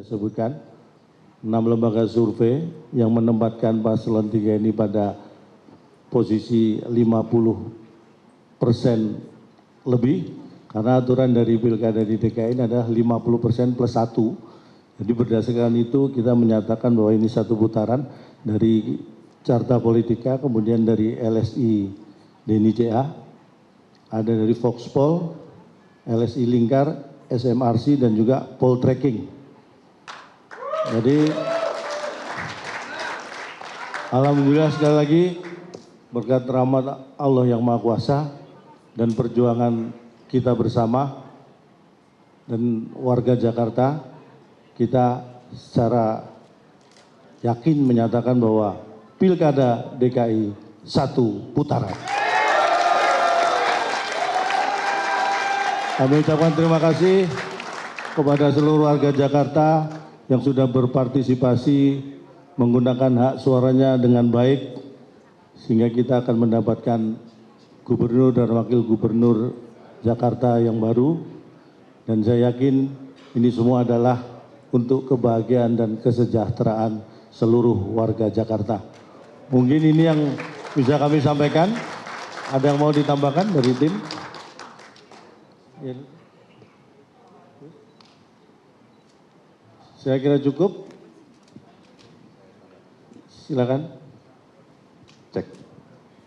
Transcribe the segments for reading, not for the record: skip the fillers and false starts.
saya sebutkan, 6 lembaga survei yang menempatkan paslon 3 ini pada posisi 50% lebih, karena aturan dari pilkada di DKI ini adalah 50% plus 1. Jadi berdasarkan itu kita menyatakan bahwa ini satu putaran dari Carta Politika, kemudian dari LSI Deni CA, ada dari Voxpol, LSI Lingkar, SMRC, dan juga Poltreking. Jadi alhamdulillah sekali lagi berkat rahmat Allah yang Maha Kuasa dan perjuangan kita bersama dan warga Jakarta, kita secara yakin menyatakan bahwa Pilkada DKI satu putaran. Kami ucapkan terima kasih kepada seluruh warga Jakarta yang sudah berpartisipasi menggunakan hak suaranya dengan baik, sehingga kita akan mendapatkan gubernur dan wakil gubernur Jakarta yang baru. Dan saya yakin ini semua adalah untuk kebahagiaan dan kesejahteraan seluruh warga Jakarta. Mungkin ini yang bisa kami sampaikan. Ada yang mau ditambahkan dari tim? Saya kira cukup. Silakan. Cek.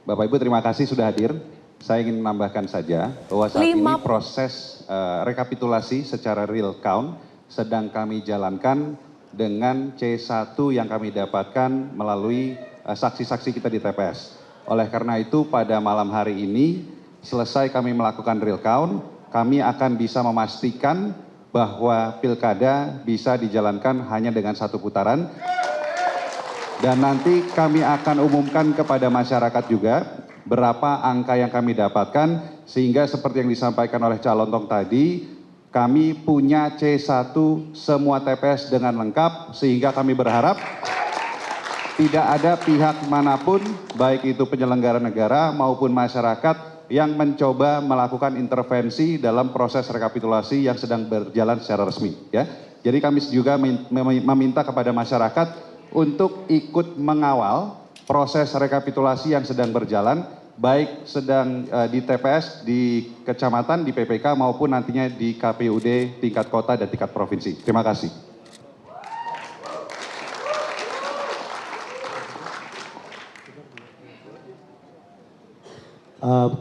Bapak Ibu terima kasih sudah hadir. Saya ingin menambahkan saja bahwa saat ini proses rekapitulasi secara real count sedang kami jalankan dengan C1 yang kami dapatkan melalui saksi-saksi kita di TPS. Oleh karena itu pada malam hari ini selesai kami melakukan real count, kami akan bisa memastikan bahwa pilkada bisa dijalankan hanya dengan satu putaran. Dan nanti kami akan umumkan kepada masyarakat juga berapa angka yang kami dapatkan, sehingga seperti yang disampaikan oleh calon tong tadi, kami punya C1 semua TPS dengan lengkap, sehingga kami berharap tidak ada pihak manapun, baik itu penyelenggara negara maupun masyarakat, yang mencoba melakukan intervensi dalam proses rekapitulasi yang sedang berjalan secara resmi. Ya. Jadi kami juga meminta kepada masyarakat untuk ikut mengawal proses rekapitulasi yang sedang berjalan, baik sedang di TPS, di kecamatan, di PPK, maupun nantinya di KPUD tingkat kota dan tingkat provinsi. Terima kasih.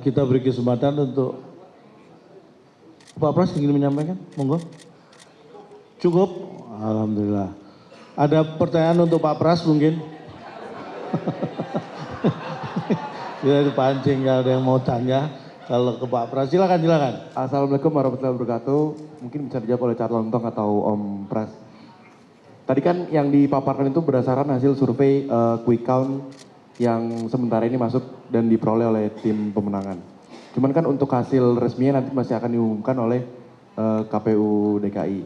Kita beri kesempatan untuk Pak Pras ingin menyampaikan, monggo. Cukup? Alhamdulillah. Ada pertanyaan untuk Pak Pras mungkin? Tidak dipancing, kalau ada yang mau tanya. Kalau ke Pak Pras, silakan. Assalamualaikum warahmatullahi wabarakatuh. Mungkin bisa dijawab oleh Calon Tong atau Om Pras. Tadi kan yang dipaparkan itu berdasarkan hasil survei quick count yang sementara ini masuk dan diperoleh oleh tim pemenangan. Cuman kan untuk hasil resminya nanti masih akan diumumkan oleh KPU DKI.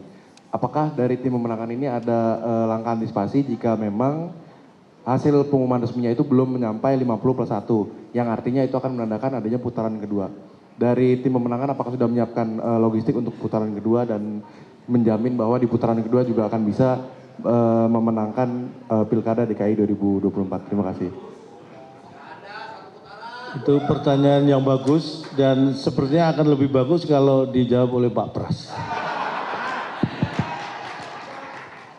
Apakah dari tim pemenangan ini ada langkah antisipasi jika memang hasil pengumuman resminya itu belum menyampai 50+1, yang artinya itu akan menandakan adanya putaran kedua. Dari tim pemenangan apakah sudah menyiapkan logistik untuk putaran kedua dan menjamin bahwa di putaran kedua juga akan bisa memenangkan Pilkada DKI 2024. Terima kasih. Itu pertanyaan yang bagus dan sepertinya akan lebih bagus kalau dijawab oleh Pak Pras.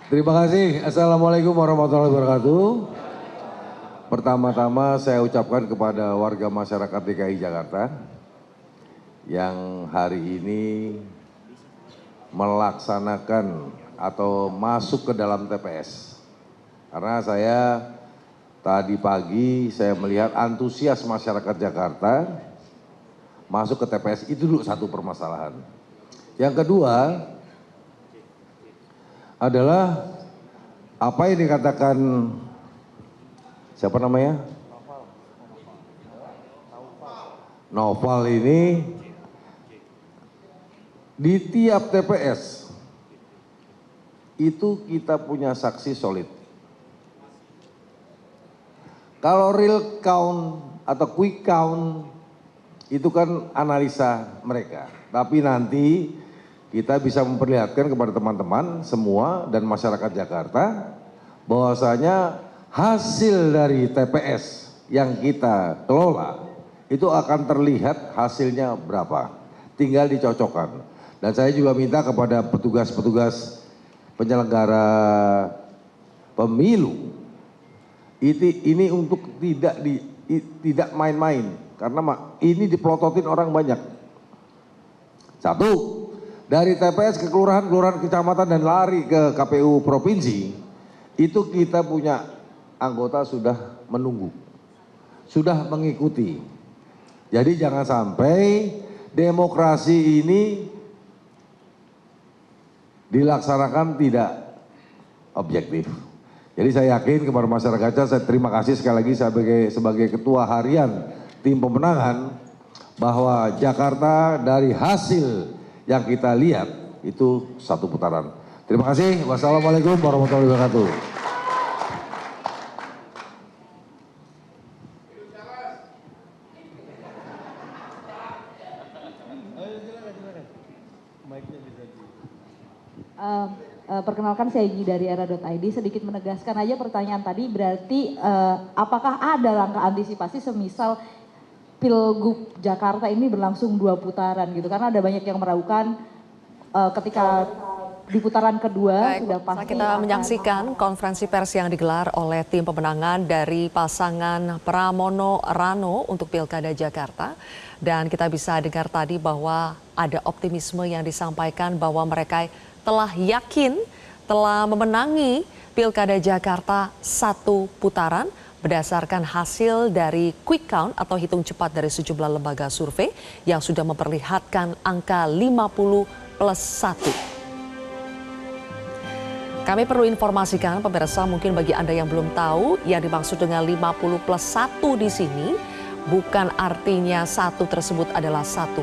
Terima kasih. Assalamualaikum warahmatullahi wabarakatuh. Pertama-tama saya ucapkan kepada warga masyarakat DKI Jakarta yang hari ini melaksanakan atau masuk ke dalam TPS. Karena saya tadi pagi saya melihat antusias masyarakat Jakarta masuk ke TPS, itu dulu satu permasalahan. Yang kedua adalah apa yang dikatakan siapa namanya? Noval ini di tiap TPS itu kita punya saksi solid. Kalau real count atau quick count itu kan analisa mereka. Tapi nanti kita bisa memperlihatkan kepada teman-teman semua dan masyarakat Jakarta bahwasanya hasil dari TPS yang kita kelola itu akan terlihat hasilnya berapa. Tinggal dicocokkan. Dan saya juga minta kepada petugas-petugas penyelenggara pemilu ini untuk tidak main-main karena ini dipelototin orang banyak. Satu, dari TPS ke kelurahan, kelurahan, kecamatan dan lari ke KPU provinsi, itu kita punya anggota sudah menunggu, sudah mengikuti. Jadi jangan sampai demokrasi ini dilaksanakan tidak objektif. Jadi saya yakin kepada masyarakatnya, saya terima kasih sekali lagi sebagai ketua harian tim pemenangan bahwa Jakarta dari hasil yang kita lihat itu satu putaran. Terima kasih. Wassalamualaikum warahmatullahi wabarakatuh. Perkenalkan saya Gi dari era.id, sedikit menegaskan aja pertanyaan tadi, berarti apakah ada langkah antisipasi semisal Pilgub Jakarta ini berlangsung 2 putaran gitu, karena ada banyak yang meragukan ketika di putaran kedua sudah pasti. Kita menyaksikan konferensi pers yang digelar oleh tim pemenangan dari pasangan Pramono Rano untuk Pilkada Jakarta, dan kita bisa dengar tadi bahwa ada optimisme yang disampaikan bahwa mereka telah yakin telah memenangi Pilkada Jakarta 1 putaran berdasarkan hasil dari quick count atau hitung cepat dari sejumlah lembaga survei yang sudah memperlihatkan angka 50+1. Kami perlu informasikan pemirsa, mungkin bagi Anda yang belum tahu, yang dimaksud dengan 50+1 di sini bukan artinya 1 tersebut adalah 1%,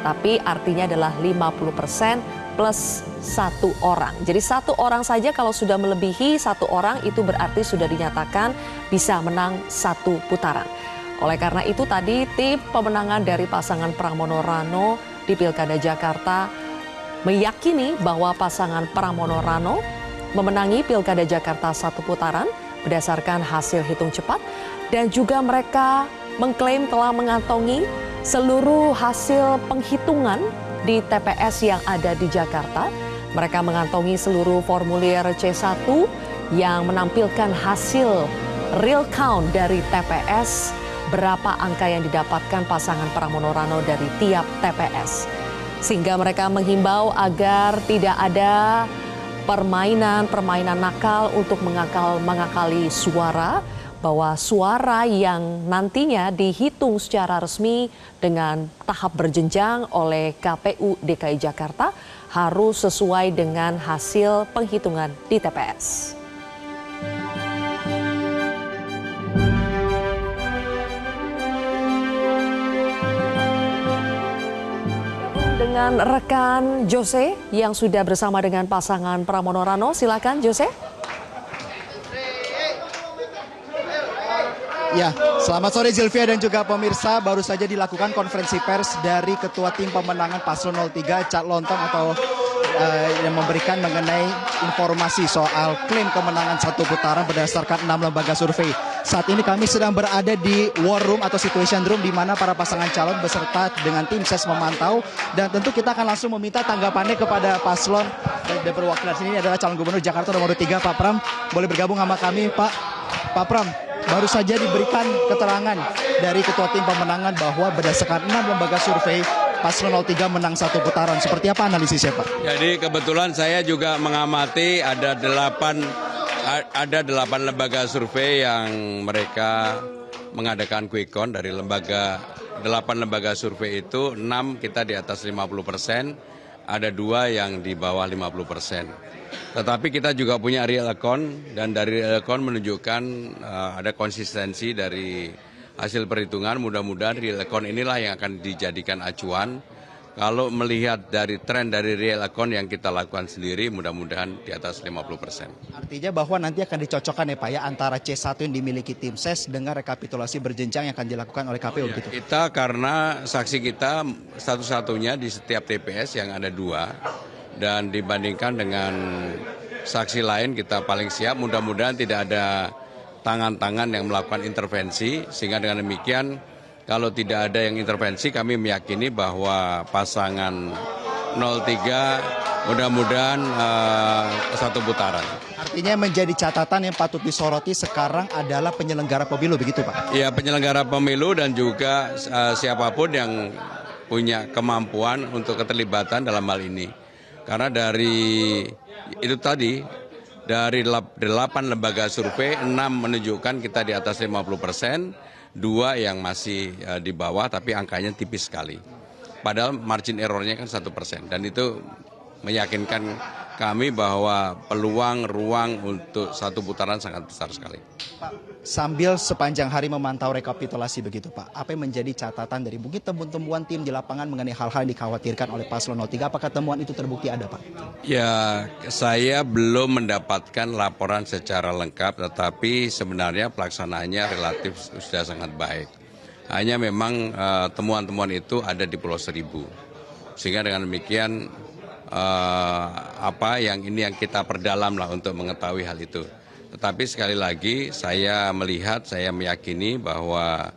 tapi artinya adalah 50% plus 1 orang. Jadi 1 orang saja kalau sudah melebihi 1 orang itu berarti sudah dinyatakan bisa menang 1 putaran. Oleh karena itu tadi tim pemenangan dari pasangan Pramono Rano di Pilkada Jakarta meyakini bahwa pasangan Pramono Rano memenangi Pilkada Jakarta 1 putaran berdasarkan hasil hitung cepat, dan juga mereka mengklaim telah mengantongi seluruh hasil penghitungan di TPS yang ada di Jakarta. Mereka mengantongi seluruh formulir C1 yang menampilkan hasil real count dari TPS, berapa angka yang didapatkan pasangan Pramono Rano dari tiap TPS. Sehingga mereka menghimbau agar tidak ada permainan nakal untuk mengakali suara, bahwa suara yang nantinya dihitung secara resmi dengan tahap berjenjang oleh KPU DKI Jakarta harus sesuai dengan hasil penghitungan di TPS. Dengan rekan Jose yang sudah bersama dengan pasangan Pramono Rano, silakan Jose. Ya, selamat sore Zilvia dan juga pemirsa. Baru saja dilakukan konferensi pers dari Ketua Tim Pemenangan Paslon 03, Cak Lontong, atau yang memberikan mengenai informasi soal klaim kemenangan 1 putaran berdasarkan 6 lembaga survei. Saat ini kami sedang berada di war room atau situation room, di mana para pasangan calon beserta dengan tim ses memantau, dan tentu kita akan langsung meminta tanggapannya kepada paslon dan perwakilan sini adalah calon gubernur Jakarta nomor 3 Pak Pram. Boleh bergabung sama kami Pak Pram. Baru saja diberikan keterangan dari Ketua Tim Pemenangan bahwa berdasarkan 6 lembaga survei Paslon 03 menang 1 putaran. Seperti apa analisisnya Pak? Jadi kebetulan saya juga mengamati ada 8 lembaga survei yang mereka mengadakan quick count. Dari 8 lembaga survei itu 6 kita di atas 50%, ada 2 yang di bawah 50%. Tetapi kita juga punya real account, dan dari real account menunjukkan ada konsistensi dari hasil perhitungan. Mudah-mudahan real account inilah yang akan dijadikan acuan Kalau melihat dari tren dari real account yang kita lakukan sendiri, mudah-mudahan di atas 50%. Artinya bahwa nanti akan dicocokkan ya Pak ya antara C1 yang dimiliki tim SES dengan rekapitulasi berjenjang yang akan dilakukan oleh KPU gitu. Kita karena saksi kita satu-satunya di setiap TPS yang ada 2, dan dibandingkan dengan saksi lain kita paling siap, mudah-mudahan tidak ada tangan-tangan yang melakukan intervensi, sehingga dengan demikian kalau tidak ada yang intervensi, kami meyakini bahwa pasangan 03 mudah-mudahan satu putaran. Artinya menjadi catatan yang patut disoroti sekarang adalah penyelenggara pemilu begitu Pak? Ya, penyelenggara pemilu dan juga siapapun yang punya kemampuan untuk keterlibatan dalam hal ini. Karena dari itu tadi, dari 8 lembaga survei, 6 menunjukkan kita di atas 50%. 2 yang masih di bawah tapi angkanya tipis sekali. Padahal margin errornya kan 1%, dan itu meyakinkan kami bahwa peluang ruang untuk satu putaran sangat besar sekali. Pak, sambil sepanjang hari memantau rekapitulasi begitu Pak, apa yang menjadi catatan dari mungkin temuan-temuan tim di lapangan mengenai hal-hal yang dikhawatirkan oleh Paslon 03, apakah temuan itu terbukti ada Pak? Ya, saya belum mendapatkan laporan secara lengkap, tetapi sebenarnya pelaksanaannya relatif sudah sangat baik. Hanya memang temuan-temuan itu ada di Pulau Seribu, sehingga dengan demikian yang kita perdalam lah untuk mengetahui hal itu. Tetapi sekali lagi saya meyakini bahwa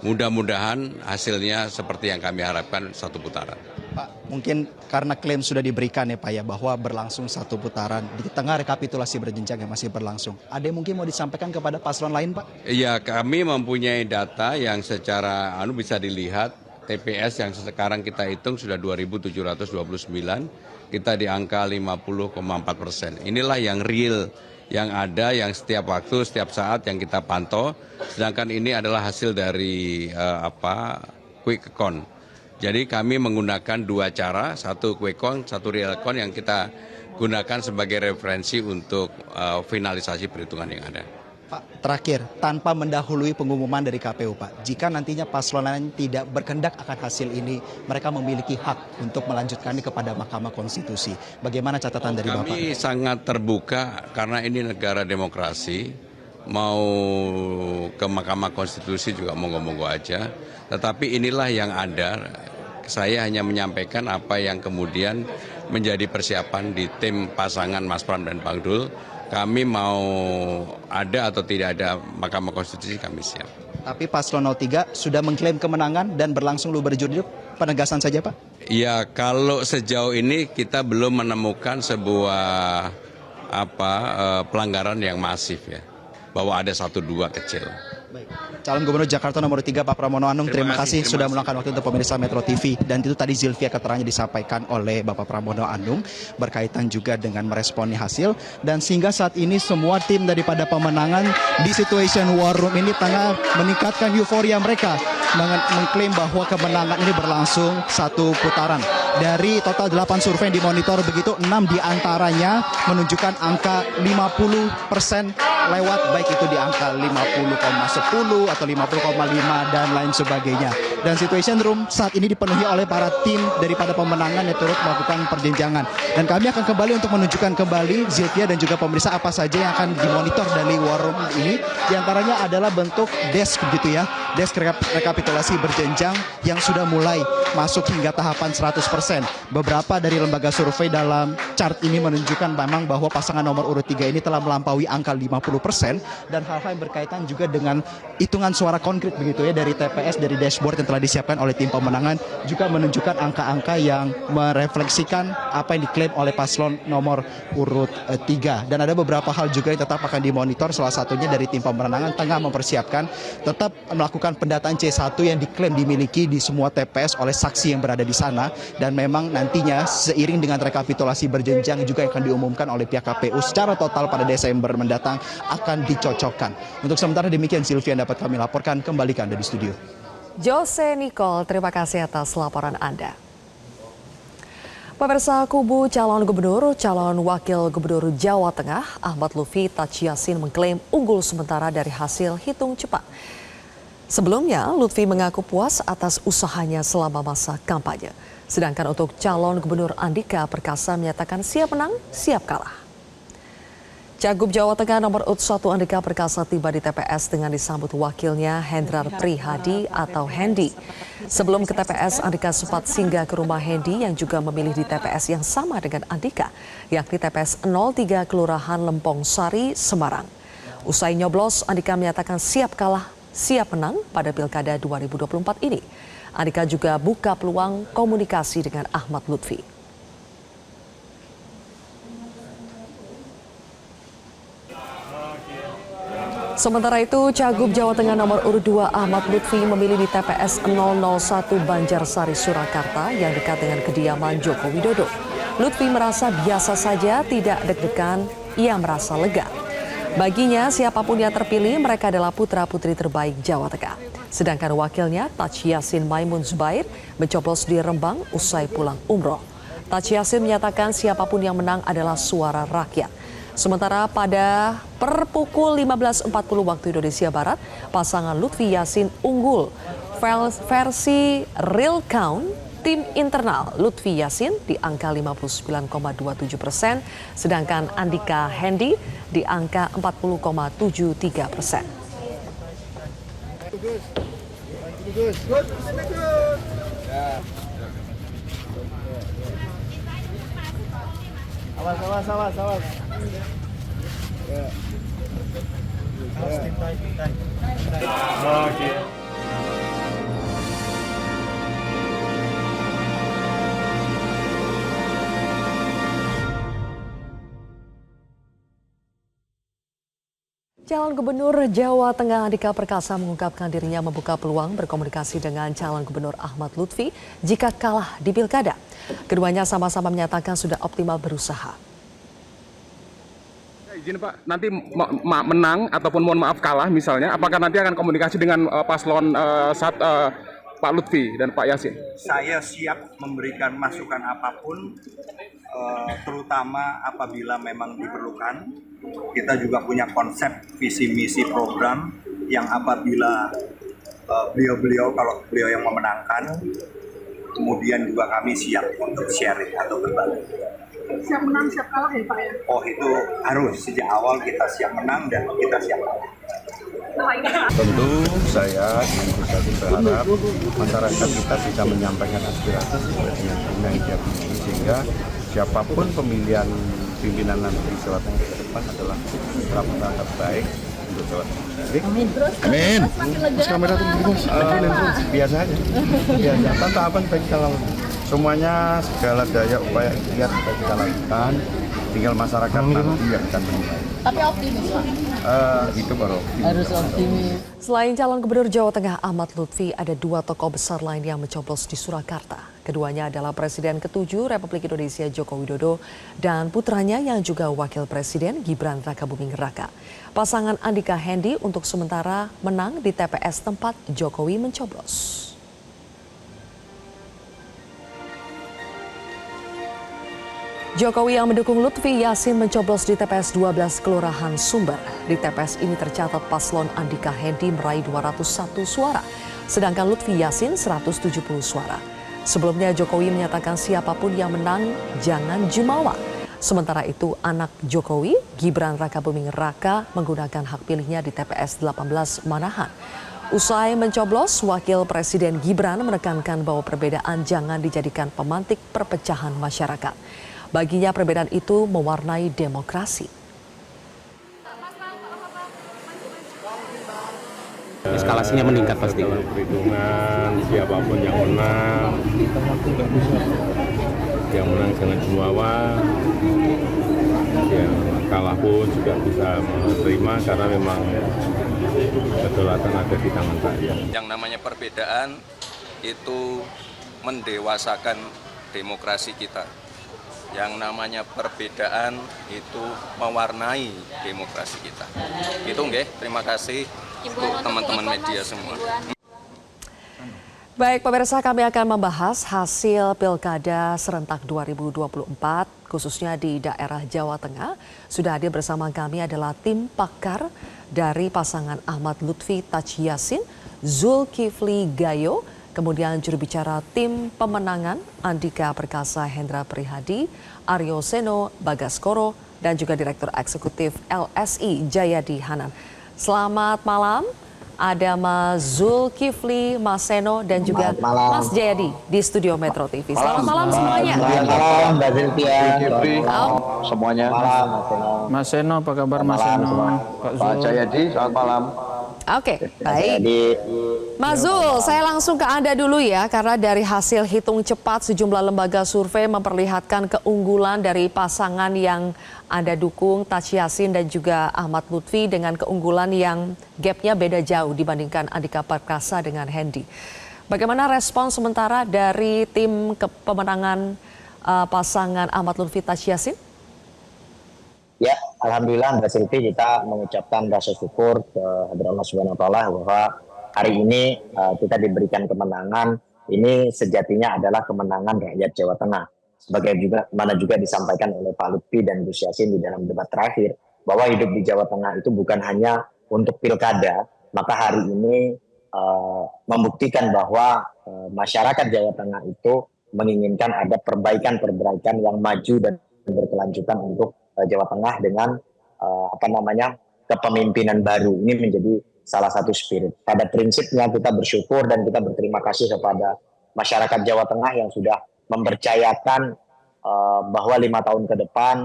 mudah-mudahan hasilnya seperti yang kami harapkan, satu putaran. Pak, mungkin karena klaim sudah diberikan ya Pak ya bahwa berlangsung satu putaran di tengah rekapitulasi berjenjang yang masih berlangsung. Ada yang mungkin mau disampaikan kepada paslon lain Pak? Iya, kami mempunyai data yang secara bisa dilihat. TPS yang sekarang kita hitung sudah 2.729, kita di angka 50,4%. Inilah yang real, yang ada, yang setiap waktu, setiap saat yang kita pantau. Sedangkan ini adalah hasil dari quick count. Jadi kami menggunakan 2 cara, satu quick count, satu real count yang kita gunakan sebagai referensi untuk finalisasi perhitungan yang ada. Pak, terakhir, tanpa mendahului pengumuman dari KPU Pak, jika nantinya paslon lain tidak berkendak akan hasil ini, mereka memiliki hak untuk melanjutkannya kepada Mahkamah Konstitusi. Bagaimana catatan dari Bapak? Kami sangat terbuka karena ini negara demokrasi, mau ke Mahkamah Konstitusi juga monggo-monggo aja. Tetapi inilah yang ada, saya hanya menyampaikan apa yang kemudian menjadi persiapan di tim pasangan Mas Pram dan Bang Dul. Kami mau ada atau tidak ada Mahkamah Konstitusi, kami siap. Tapi Paslon 03 sudah mengklaim kemenangan dan berlangsung luber jurdil, penegasan saja Pak? Ya, kalau sejauh ini kita belum menemukan sebuah pelanggaran yang masif ya, bahwa ada 1-2 kecil. Baik. Calon Gubernur Jakarta nomor 3 Pak Pramono Anung, terima kasih sudah meluangkan waktu untuk pemirsa Metro TV. Dan itu tadi Zilvia keterangannya disampaikan oleh Bapak Pramono Anung berkaitan juga dengan meresponi hasil. Dan sehingga saat ini semua tim daripada pemenangan di Situation War Room ini tengah meningkatkan euforia mereka, mengklaim bahwa kemenangan ini berlangsung satu putaran. Dari total 8 survei yang dimonitor begitu, 6 diantaranya menunjukkan angka 50% lewat, baik itu di angka 50,10 atau 50,5 dan lain sebagainya. Dan Situation Room saat ini dipenuhi oleh para tim daripada pemenangan yang turut melakukan perjenjangan. Dan kami akan kembali untuk menunjukkan kembali Zilvia dan juga pemirsa apa saja yang akan dimonitor dari War Room ini. Di antaranya adalah bentuk desk gitu ya, desk rekapitulasi berjenjang yang sudah mulai masuk hingga tahapan 100%. Beberapa dari lembaga survei dalam chart ini menunjukkan memang bahwa pasangan nomor urut 3 ini telah melampaui angka 50%, dan hal-hal yang berkaitan juga dengan hitungan suara konkret begitu ya dari TPS, dari dashboard yang telah disiapkan oleh tim pemenangan juga menunjukkan angka-angka yang merefleksikan apa yang diklaim oleh paslon nomor urut 3. Dan ada beberapa hal juga yang tetap akan dimonitor, salah satunya dari tim pemenangan tengah mempersiapkan tetap melakukan pendataan C1 yang diklaim dimiliki di semua TPS oleh saksi yang berada di sana. Dan memang nantinya seiring dengan rekapitulasi berjenjang juga akan diumumkan oleh pihak KPU secara total pada Desember mendatang akan dicocokkan. Untuk sementara demikian Zilvia dapat kami laporkan, kembali ke Anda di studio. Jose Nicole, terima kasih atas laporan Anda. Pemirsa, kubu calon gubernur, calon wakil gubernur Jawa Tengah, Ahmad Lutfi Taj Yassin mengklaim unggul sementara dari hasil hitung cepat. Sebelumnya, Lutfi mengaku puas atas usahanya selama masa kampanye. Sedangkan untuk calon Gubernur Andika Perkasa menyatakan siap menang, siap kalah. Cagup Jawa Tengah nomor urut 1 Andika Perkasa tiba di TPS dengan disambut wakilnya Hendrar Prihadi atau Hendi. Sebelum ke TPS, Andika sempat singgah ke rumah Hendi yang juga memilih di TPS yang sama dengan Andika, yakni TPS 03 Kelurahan Lempong Sari, Semarang. Usai nyoblos, Andika menyatakan siap kalah, siap menang pada Pilkada 2024 ini. Andika juga buka peluang komunikasi dengan Ahmad Lutfi. Sementara itu, Cagup Jawa Tengah nomor urut 2 Ahmad Lutfi memilih di TPS 001 Banjarsari, Surakarta yang dekat dengan kediaman Joko Widodo. Lutfi merasa biasa saja, tidak deg-degan, ia merasa lega. Baginya, siapapun yang terpilih, mereka adalah putra-putri terbaik Jawa Tengah. Sedangkan wakilnya, Taj Yassin Maimun Zubair, mencoblos di Rembang usai pulang umroh. Taj Yassin menyatakan siapapun yang menang adalah suara rakyat. Sementara pada pukul 15.40 waktu Indonesia Barat, pasangan Lutfi Yassin unggul. Versi real count, tim internal Lutfi Yassin di angka 59,27%, sedangkan Andika Hendi di angka 40,73%. Awas. Oke. Calon Gubernur Jawa Tengah Andika Perkasa mengungkapkan dirinya membuka peluang berkomunikasi dengan calon Gubernur Ahmad Lutfi jika kalah di Pilkada. Keduanya sama-sama menyatakan sudah optimal berusaha. Izin Pak, nanti menang ataupun mohon maaf kalah misalnya, apakah nanti akan komunikasi dengan paslon Pak Lutfi dan Pak Yassin? Saya siap memberikan masukan apapun, terutama apabila memang diperlukan. Kita juga punya konsep visi misi program yang apabila kalau beliau yang memenangkan, kemudian juga kami siap untuk sharing atau berbagi. Siap menang, siap kalah ya Pak ya? Oh itu harus, sejak awal kita siap menang dan kita siap kalah. Tentu saya berharap masyarakat kita bisa menyampaikan aspirasi sesuai dengan yang dia pilih, sehingga siapapun pemilihan pimpinan nanti Jawa Tengah ke depan adalah putra-putra terbaik untuk Jawa Tengah. Amin. Amin. Mas kamera terus. Biasa aja. Biasa. Tanpa apa kita kalau semuanya segala daya upaya ikhtiar kita lakukan. Tinggal masyarakat nanti yang akan menilai. Tapi optimis Pak? Itu baru optimis. Harus optimis. Selain calon Gubernur Jawa Tengah Ahmad Lutfi, ada dua tokoh besar lain yang mencoblos di Surakarta. Keduanya adalah Presiden ke-7 Republik Indonesia Joko Widodo dan putranya yang juga Wakil Presiden Gibran Rakabuming Raka. Pasangan Andika Hendi untuk sementara menang di TPS tempat Jokowi mencoblos. Jokowi yang mendukung Lutfi Yassin mencoblos di TPS 12 Kelurahan Sumber. Di TPS ini tercatat paslon Andika Hendi meraih 201 suara, sedangkan Lutfi Yassin 170 suara. Sebelumnya Jokowi menyatakan siapapun yang menang jangan jumawa. Sementara itu anak Jokowi, Gibran Rakabuming Raka menggunakan hak pilihnya di TPS 18 Manahan. Usai mencoblos, Wakil Presiden Gibran menekankan bahwa perbedaan jangan dijadikan pemantik perpecahan masyarakat. Baginya perbedaan itu mewarnai demokrasi. Eskalasinya meningkat pasti. Perhitungan siapapun yang menang jangan jumawa, yang kalah pun juga bisa menerima karena memang kedaulatan ada di tangan rakyat. Yang namanya perbedaan itu mendewasakan demokrasi kita. Yang namanya perbedaan itu mewarnai demokrasi kita. Itu nggih, terima kasih untuk teman-teman media semua. Baik pemirsa, kami akan membahas hasil Pilkada serentak 2024 khususnya di daerah Jawa Tengah. Sudah hadir bersama kami adalah tim pakar dari pasangan Ahmad Lutfi Taj Yassin, Zulkifli Gayo, kemudian juru bicara tim pemenangan Andika Perkasa Hendra Prihadi, Aryo Seno Bagaskoro, dan juga Direktur Eksekutif LSI Jayadi Hanan. Selamat malam, ada Mas Zulkifli, Mas Seno, dan juga Mas Jayadi di Studio Metro TV. Selamat malam semuanya. Selamat malam Mbak Sylvia. Semuanya. Malam Mas Seno, apa kabar Mas Seno? Pak Jayadi, selamat malam. Oke, baik. Mas Zul, saya langsung ke Anda dulu ya, karena dari hasil hitung cepat sejumlah lembaga survei memperlihatkan keunggulan dari pasangan yang Anda dukung, Taj Yassin dan juga Ahmad Lutfi, dengan keunggulan yang gapnya beda jauh dibandingkan Andika Perkasa dengan Hendy. Bagaimana respon sementara dari tim pemenangan pasangan Ahmad Lutfi Taj Yassin? Ya, alhamdulillah Mbak Sylvie, kita mengucapkan rasa syukur ke Allah Subhanahu wa taala bahwa hari ini kita diberikan kemenangan. Ini sejatinya adalah kemenangan rakyat Jawa Tengah. Mana juga disampaikan oleh Pak Lutfi dan Gus Yassin di dalam debat terakhir, bahwa hidup di Jawa Tengah itu bukan hanya untuk pilkada, maka hari ini membuktikan bahwa masyarakat Jawa Tengah itu menginginkan ada perbaikan-perbaikan yang maju dan berkelanjutan untuk Jawa Tengah dengan kepemimpinan baru. Ini menjadi salah satu spirit. Pada prinsipnya kita bersyukur dan kita berterima kasih kepada masyarakat Jawa Tengah yang sudah mempercayakan bahwa 5 tahun ke depan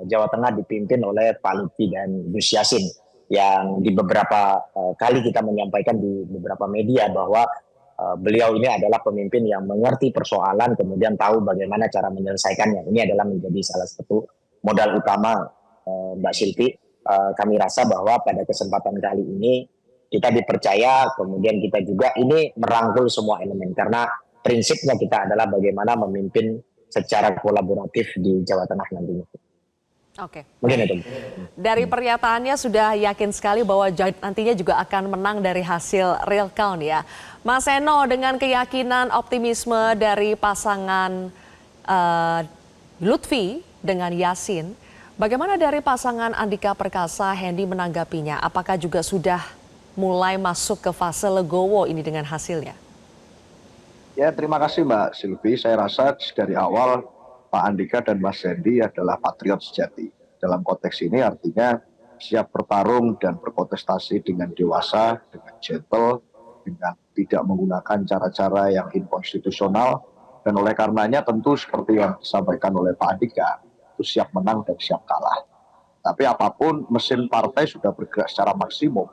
Jawa Tengah dipimpin oleh Pak Lutfi dan Gus Yassin, yang di beberapa kali kita menyampaikan di beberapa media bahwa beliau ini adalah pemimpin yang mengerti persoalan, kemudian tahu bagaimana cara menyelesaikannya. Ini adalah menjadi salah satu modal utama Mbak Sylvie. Kami rasa bahwa pada kesempatan kali ini kita dipercaya, kemudian kita juga ini merangkul semua elemen, karena prinsipnya kita adalah bagaimana memimpin secara kolaboratif di Jawa Tengah nantinya. Oke. Mungkin itu. Dari pernyataannya sudah yakin sekali bahwa nantinya juga akan menang dari hasil real count ya. Mas Seno, dengan keyakinan optimisme dari pasangan Lutfi dengan Yassin, bagaimana dari pasangan Andika Perkasa, Hendy menanggapinya? Apakah juga sudah mulai masuk ke fase legowo ini dengan hasilnya? Ya, terima kasih Mbak Sylvie. Saya rasa dari awal Pak Andika dan Mas Hendy adalah patriot sejati. Dalam konteks ini artinya siap bertarung dan berkontestasi dengan dewasa, dengan gentle, dengan tidak menggunakan cara-cara yang inkonstitusional. Dan oleh karenanya tentu seperti yang disampaikan oleh Pak Andika, itu siap menang dan siap kalah. Tapi apapun, mesin partai sudah bergerak secara maksimum.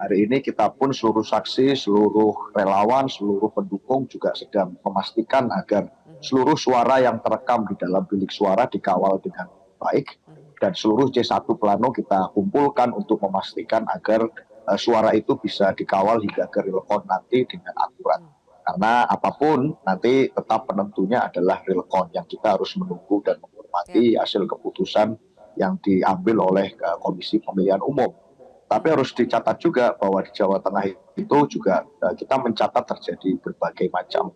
Hari ini kita pun seluruh saksi, seluruh relawan, seluruh pendukung juga sedang memastikan agar seluruh suara yang terekam di dalam bilik suara dikawal dengan baik. Dan seluruh C1 plano kita kumpulkan untuk memastikan agar suara itu bisa dikawal hingga ke real count nanti dengan akurat. Karena apapun nanti tetap penentunya adalah real count yang kita harus menunggu dan menghormati hasil keputusan yang diambil oleh Komisi Pemilihan Umum. Tapi harus dicatat juga bahwa di Jawa Tengah itu juga kita mencatat terjadi berbagai macam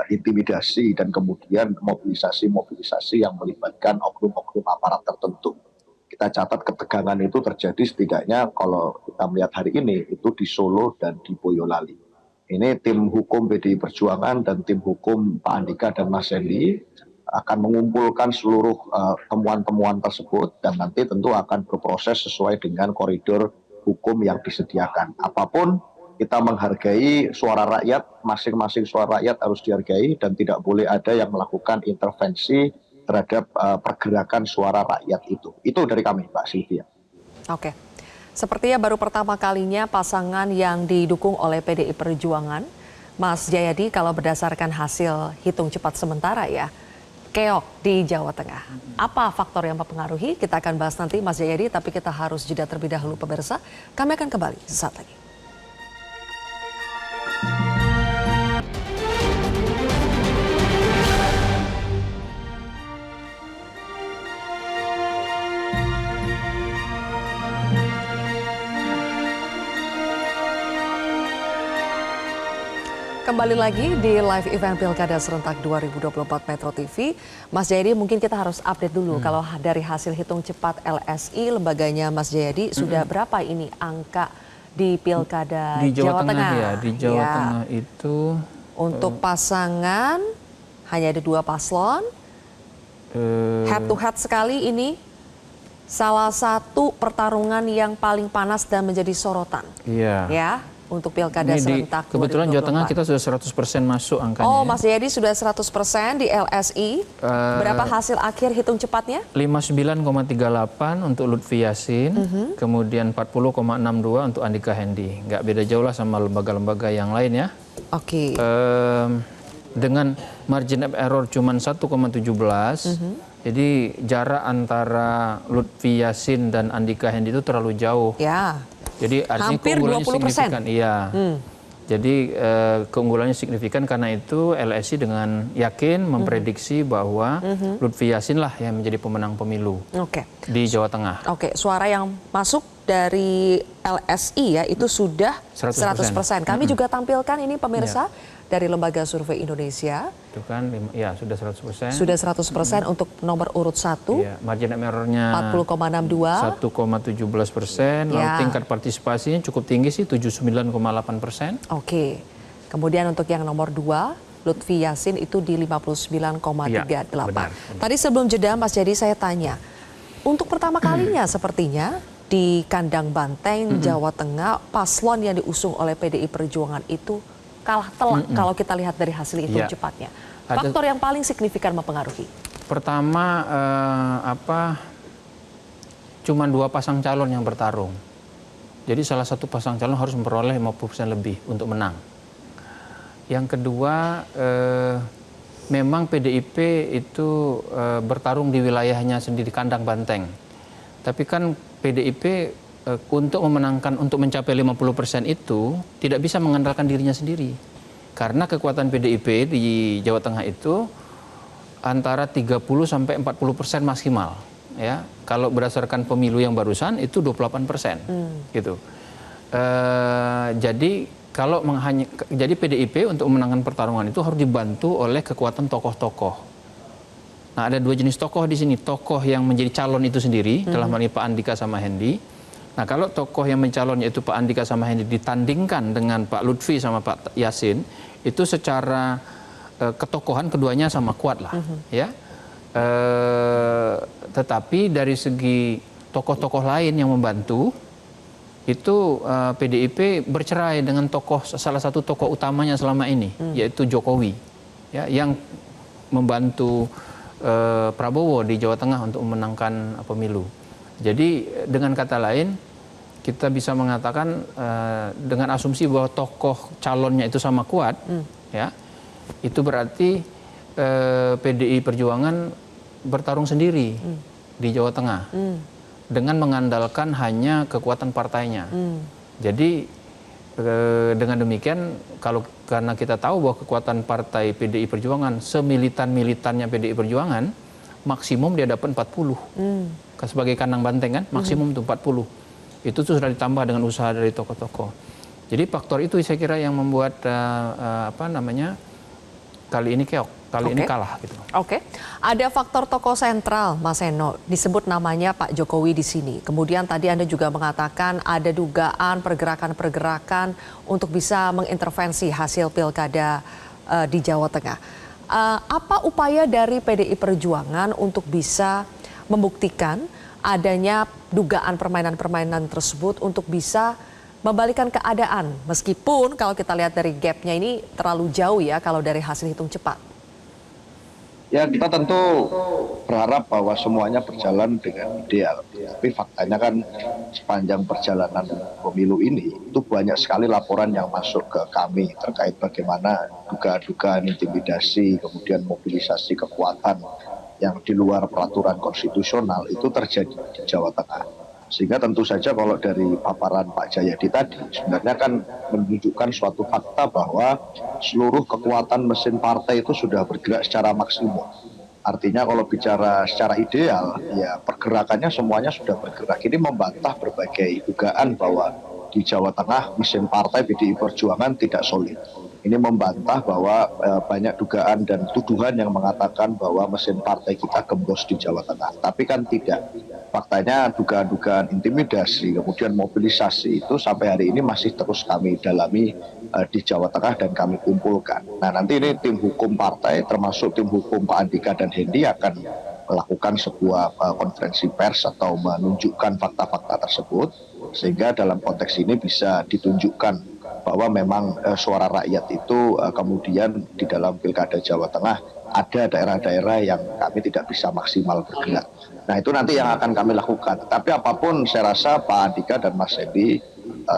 intimidasi dan kemudian mobilisasi yang melibatkan oknum-oknum aparat tertentu. Kita catat ketegangan itu terjadi setidaknya kalau kita melihat hari ini itu di Solo dan di Boyolali. Ini tim hukum PDI Perjuangan dan tim hukum Pak Andika dan Mas Hendy akan mengumpulkan seluruh temuan-temuan tersebut dan nanti tentu akan berproses sesuai dengan koridor hukum yang disediakan. Apapun kita menghargai suara rakyat, masing-masing suara rakyat harus dihargai dan tidak boleh ada yang melakukan intervensi terhadap pergerakan suara rakyat itu. Itu dari kami, Mbak Sylvia. Oke. Sepertinya baru pertama kalinya pasangan yang didukung oleh PDI Perjuangan, Mas Jayadi, kalau berdasarkan hasil hitung cepat sementara ya, keok di Jawa Tengah. Apa faktor yang mempengaruhi? Kita akan bahas nanti Mas Jayadi, tapi kita harus jeda terlebih dahulu pemirsa. Kami akan kembali sesaat lagi. Kembali lagi di live event Pilkada Serentak 2024 Metro TV. Mas Jayadi, mungkin kita harus update dulu kalau dari hasil hitung cepat LSI, lembaganya Mas Jayadi, sudah berapa ini angka di Pilkada di Jawa Tengah? Tengah Ya, di Jawa Tengah itu Untuk pasangan hanya ada 2 paslon. Head to head sekali ini. Salah satu pertarungan yang paling panas dan menjadi sorotan. Iya. Ya, untuk Pilkada serentak 2024. Kebetulan Jawa Tengah kita sudah 100% masuk angkanya. Oh, Mas Jayadi sudah 100% di LSI. Berapa hasil akhir hitung cepatnya? 59,38 untuk Lutfi Yassin, kemudian 40,62 untuk Andika Hendi. Nggak beda jauh lah sama lembaga-lembaga yang lain ya. Oke. Dengan margin of error cuma 1,17, jadi jarak antara Lutfi Yassin dan Andika Hendi itu terlalu jauh. Ya. Jadi artinya hampir keunggulannya 20%. signifikan. Iya. Jadi keunggulannya signifikan karena itu LSI dengan yakin memprediksi bahwa Lutfi Yassin lah yang menjadi pemenang pemilu di Jawa Tengah. Oke, suara yang masuk dari LSI ya itu sudah 100%. Kami juga tampilkan ini pemirsa dari Lembaga Survei Indonesia. Itu kan ya sudah 100%. Sudah 100% untuk nomor urut 1. Iya, margin of error-nya 40,62. 1,17%, lalu tingkat partisipasinya cukup tinggi sih 79,8%. Oke. Kemudian untuk yang nomor 2, Lutfi Yassin itu di 59,38. Tadi sebelum jeda Mas Jadi saya tanya, untuk pertama kalinya sepertinya di kandang Banteng Jawa Tengah paslon yang diusung oleh PDI Perjuangan itu kalah telak kalau kita lihat dari hasil itu cepatnya. Faktor yang paling signifikan mempengaruhi. Pertama cuma 2 pasang calon yang bertarung. Jadi salah satu pasang calon harus memperoleh 50% lebih untuk menang. Yang kedua, memang PDIP itu bertarung di wilayahnya sendiri, kandang Banteng. Tapi kan PDIP untuk memenangkan, untuk mencapai 50% itu tidak bisa mengandalkan dirinya sendiri. Karena kekuatan PDIP di Jawa Tengah itu antara 30 sampai 40% maksimal. Ya, kalau berdasarkan pemilu yang barusan itu 28%. Gitu. Jadi jadi PDIP untuk memenangkan pertarungan itu harus dibantu oleh kekuatan tokoh-tokoh. Nah, ada 2 jenis tokoh di sini. Tokoh yang menjadi calon itu sendiri, dalam hal ini Pak Andika sama Hendi. Nah, kalau tokoh yang mencalonnya itu Pak Andika sama Hendi ditandingkan dengan Pak Lutfi sama Pak Yassin, itu secara ketokohan keduanya sama kuat lah, ya. Tetapi dari segi tokoh-tokoh lain yang membantu, itu PDIP bercerai dengan salah satu tokoh utamanya selama ini, yaitu Jokowi, ya, yang membantu Prabowo di Jawa Tengah untuk memenangkan pemilu. Jadi dengan kata lain kita bisa mengatakan dengan asumsi bahwa tokoh calonnya itu sama kuat, ya, itu berarti PDI Perjuangan bertarung sendiri di Jawa Tengah dengan mengandalkan hanya kekuatan partainya. Jadi dengan demikian karena kita tahu bahwa kekuatan partai PDI Perjuangan semilitan-militannya PDI Perjuangan maksimum dia dapat 40. Sebagai kandang Banteng kan maksimum itu 40. Itu tuh sudah ditambah dengan usaha dari tokoh-tokoh. Jadi faktor itu saya kira yang membuat kali ini keok, kali ini kalah gitu. Oke. Ada faktor tokoh sentral Mas Eno, disebut namanya Pak Jokowi di sini. Kemudian tadi Anda juga mengatakan ada dugaan pergerakan-pergerakan untuk bisa mengintervensi hasil pilkada di Jawa Tengah. Apa upaya dari PDI Perjuangan untuk bisa membuktikan adanya dugaan permainan-permainan tersebut untuk bisa membalikan keadaan, meskipun kalau kita lihat dari gapnya ini terlalu jauh ya kalau dari hasil hitung cepat. Ya, kita tentu berharap bahwa semuanya berjalan dengan ideal. Tapi faktanya kan sepanjang perjalanan pemilu ini itu banyak sekali laporan yang masuk ke kami terkait bagaimana dugaan-dugaan intimidasi, kemudian mobilisasi kekuatan yang di luar peraturan konstitusional itu terjadi di Jawa Tengah. Sehingga tentu saja kalau dari paparan Pak Jayadi tadi sebenarnya kan menunjukkan suatu fakta bahwa seluruh kekuatan mesin partai itu sudah bergerak secara maksimum. Artinya kalau bicara secara ideal, ya pergerakannya semuanya sudah bergerak. Ini membantah berbagai dugaan bahwa di Jawa Tengah mesin partai PDI Perjuangan tidak solid. ini membantah bahwa banyak dugaan dan tuduhan yang mengatakan bahwa mesin partai kita gembos di Jawa Tengah. Tapi kan tidak. Faktanya dugaan-dugaan intimidasi, kemudian mobilisasi itu sampai hari ini masih terus kami dalami di Jawa Tengah dan kami kumpulkan. Nah, nanti ini tim hukum partai termasuk tim hukum Pak Andika dan Hendi akan melakukan sebuah konferensi pers atau menunjukkan fakta-fakta tersebut sehingga dalam konteks ini bisa ditunjukkan bahwa memang suara rakyat itu kemudian di dalam Pilkada Jawa Tengah ada daerah-daerah yang kami tidak bisa maksimal bergerak. Nah, itu nanti yang akan kami lakukan. Tapi apapun saya rasa Pak Andika dan Mas Hendi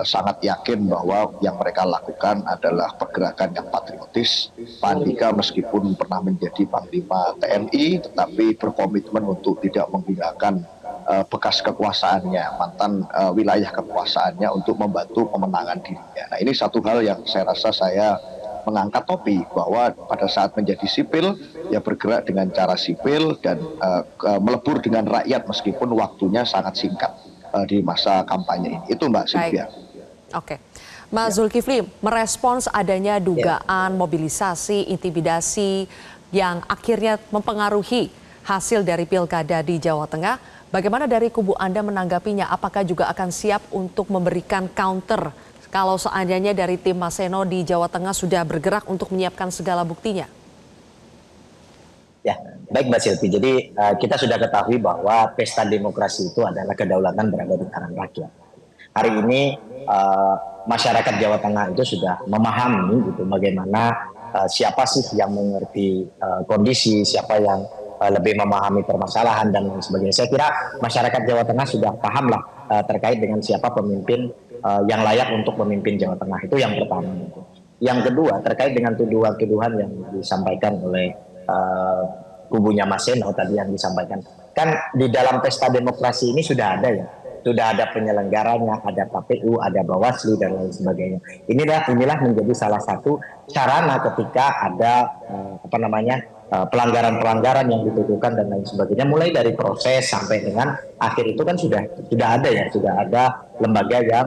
sangat yakin bahwa yang mereka lakukan adalah pergerakan yang patriotis. Pak Andika meskipun pernah menjadi Panglima TNI tetapi berkomitmen untuk tidak menggunakan bekas kekuasaannya, mantan wilayah kekuasaannya untuk membantu pemenangan dirinya. Nah, ini satu hal yang saya rasa saya mengangkat topi bahwa pada saat menjadi sipil ya bergerak dengan cara sipil dan melebur dengan rakyat meskipun waktunya sangat singkat di masa kampanye ini. Itu Mbak Sylvia. Oke. Mas Zulkifli, merespons adanya dugaan mobilisasi, intimidasi yang akhirnya mempengaruhi hasil dari pilkada di Jawa Tengah. Bagaimana dari kubu Anda menanggapinya? Apakah juga akan siap untuk memberikan counter kalau seandainya dari tim Mas Seno di Jawa Tengah sudah bergerak untuk menyiapkan segala buktinya? Ya, baik Mbak Silvi. Jadi kita sudah ketahui bahwa pesta demokrasi itu adalah kedaulatan berada di tangan rakyat. Hari ini masyarakat Jawa Tengah itu sudah memahami gitu bagaimana siapa sih yang mengerti kondisi, siapa yang lebih memahami permasalahan dan lain sebagainya. Saya kira masyarakat Jawa Tengah sudah paham lah terkait dengan siapa pemimpin yang layak untuk memimpin Jawa Tengah. Itu yang pertama. Yang kedua terkait dengan tuduhan-tuduhan yang disampaikan oleh kubunya Mas Seno tadi yang disampaikan. Kan di dalam pesta demokrasi ini sudah ada ya. Sudah ada penyelenggaranya, ada KPU, ada Bawaslu dan lain sebagainya. Inilah menjadi salah satu sarana ketika ada pelanggaran-pelanggaran yang dituduhkan dan lain sebagainya, mulai dari proses sampai dengan akhir itu kan sudah ada ya, sudah ada lembaga yang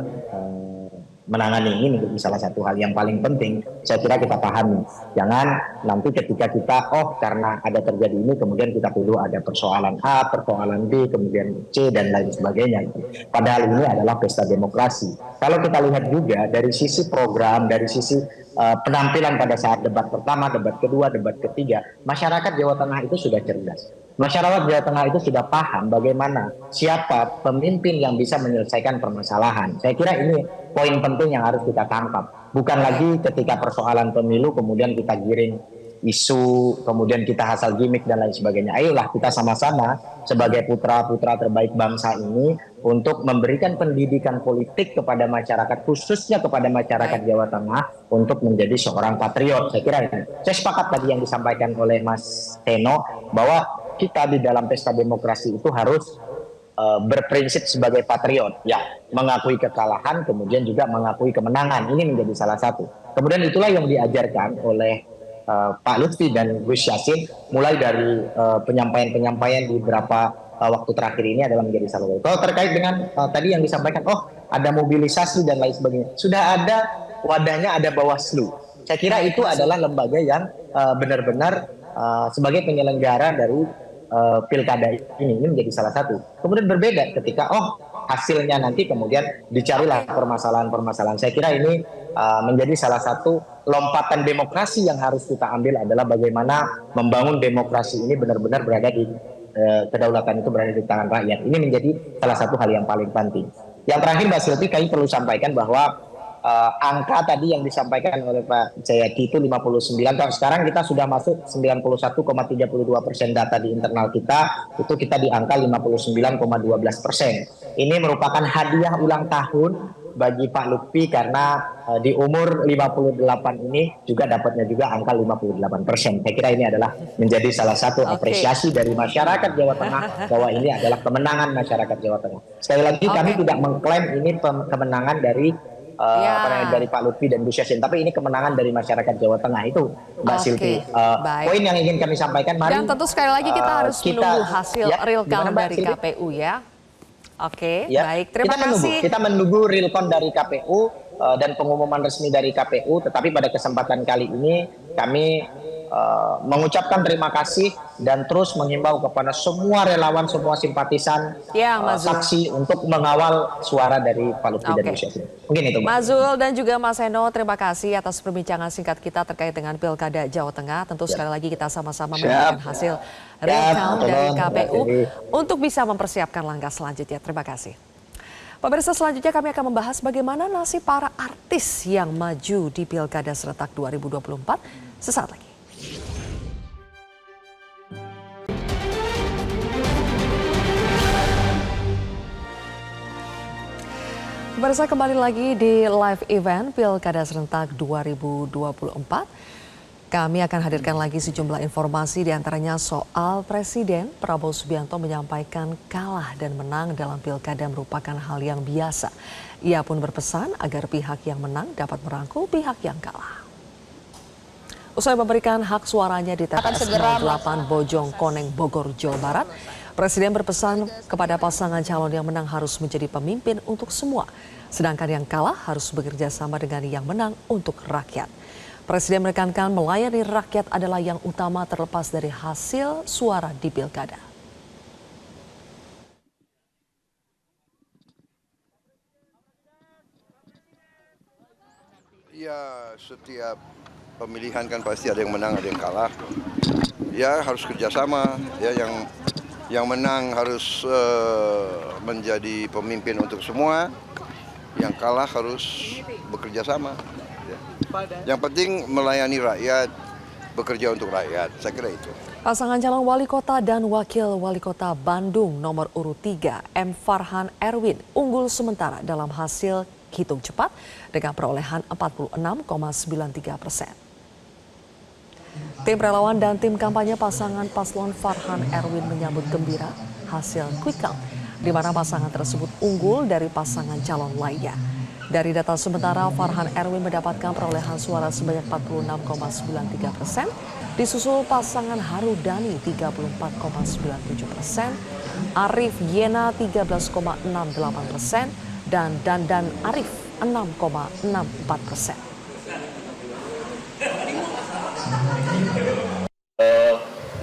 menangani ini menjadi salah satu hal yang paling penting. Saya kira kita pahami. Jangan nanti ketika kita karena ada terjadi ini kemudian kita tuduh ada persoalan A, persoalan B, kemudian C dan lain sebagainya. Padahal ini adalah pesta demokrasi. Kalau kita lihat juga dari sisi program, dari sisi penampilan pada saat debat pertama, debat kedua, debat ketiga, masyarakat Jawa Tengah itu sudah cerdas. Masyarakat Jawa Tengah itu sudah paham bagaimana siapa pemimpin yang bisa menyelesaikan permasalahan. Saya kira ini poin penting yang harus kita tangkap. Bukan lagi ketika persoalan pemilu kemudian kita giring isu, kemudian kita hasil gimmick dan lain sebagainya. Ayolah kita sama-sama sebagai putra-putra terbaik bangsa ini untuk memberikan pendidikan politik kepada masyarakat, khususnya kepada masyarakat Jawa Tengah untuk menjadi seorang patriot. Saya kira saya sepakat tadi yang disampaikan oleh Mas Seno bahwa kita di dalam pesta demokrasi itu harus berprinsip sebagai patriot, ya, mengakui kekalahan, kemudian juga mengakui kemenangan. Ini menjadi salah satu. Kemudian itulah yang diajarkan oleh Pak Lutfi dan Gus Yassin, mulai dari penyampaian-penyampaian di beberapa waktu terakhir ini adalah menjadi salah satu. Kalau terkait dengan tadi yang disampaikan, ada mobilisasi dan lain sebagainya, sudah ada wadahnya, ada Bawaslu. Saya kira itu adalah lembaga yang benar-benar sebagai penyelenggara dari pilkada ini menjadi salah satu. Kemudian berbeda ketika hasilnya nanti kemudian dicarilah permasalahan-permasalahan. Saya kira ini menjadi salah satu lompatan demokrasi yang harus kita ambil adalah bagaimana membangun demokrasi ini benar-benar berada di kedaulatan itu berada di tangan rakyat. Ini menjadi salah satu hal yang paling penting. Yang terakhir Mbak Silvi, kami perlu sampaikan bahwa angka tadi yang disampaikan oleh Pak Jayadi itu 59, kalau sekarang kita sudah masuk 91,32% data di internal kita, itu kita di angka 59,12%. Ini merupakan hadiah ulang tahun bagi Pak Lutfi karena di umur 58 ini juga dapatnya juga angka 58%. Saya kira ini adalah menjadi salah satu apresiasi dari masyarakat Jawa Tengah bahwa ini adalah kemenangan masyarakat Jawa Tengah. Sekali lagi kami tidak mengklaim ini kemenangan dari dari Pak Lutfi dan Gus Yassin, tapi ini kemenangan dari masyarakat Jawa Tengah itu, Mbak Silvi. Poin yang ingin kami sampaikan, mari. Dan tentu sekali lagi kita harus menunggu hasil real count dari KPU ya. Oke, baik. Terima kasih. Kita menunggu real count dari KPU. dan pengumuman resmi dari KPU, tetapi pada kesempatan kali ini kami mengucapkan terima kasih dan terus menghimbau kepada semua relawan, semua simpatisan, saksi untuk mengawal suara dari Pak Lutfi dan Gus Yassin. Mungkin itu, Mas Zul dan juga Mas Eno, terima kasih atas perbincangan singkat kita terkait dengan Pilkada Jawa Tengah. Tentu sekali lagi kita sama-sama menantikan hasil real count dari KPU untuk bisa mempersiapkan langkah selanjutnya. Terima kasih. Pemirsa, selanjutnya kami akan membahas bagaimana nasib para artis yang maju di Pilkada serentak 2024 sesaat lagi. Pemirsa, kembali lagi di live event Pilkada serentak 2024. Kami akan hadirkan lagi sejumlah informasi diantaranya soal Presiden Prabowo Subianto menyampaikan kalah dan menang dalam pilkada merupakan hal yang biasa. Ia pun berpesan agar pihak yang menang dapat merangkul pihak yang kalah. Usai memberikan hak suaranya di TPS 08 Bojong Koneng, Bogor, Jawa Barat, Presiden berpesan kepada pasangan calon yang menang harus menjadi pemimpin untuk semua, sedangkan yang kalah harus bekerja sama dengan yang menang untuk rakyat. Presiden menekankan melayani rakyat adalah yang utama terlepas dari hasil suara di pilkada. Ya, setiap pemilihan kan pasti ada yang menang, ada yang kalah. Ya harus kerjasama. Ya yang menang harus menjadi pemimpin untuk semua. Yang kalah harus bekerja sama. Yang penting melayani rakyat, bekerja untuk rakyat, saya kira itu. Pasangan calon wali kota dan wakil wali kota Bandung nomor urut 3, M. Farhan Erwin, unggul sementara dalam hasil hitung cepat dengan perolehan 46,93%. Tim relawan dan tim kampanye pasangan paslon Farhan Erwin menyambut gembira hasil quick count, di mana pasangan tersebut unggul dari pasangan calon lainnya. Dari data sementara, Farhan Erwin mendapatkan perolehan suara sebanyak 46,93%, disusul pasangan Harudani 34,97%, Arif Yena 13,68%, dan Dandan Arif 6,64%.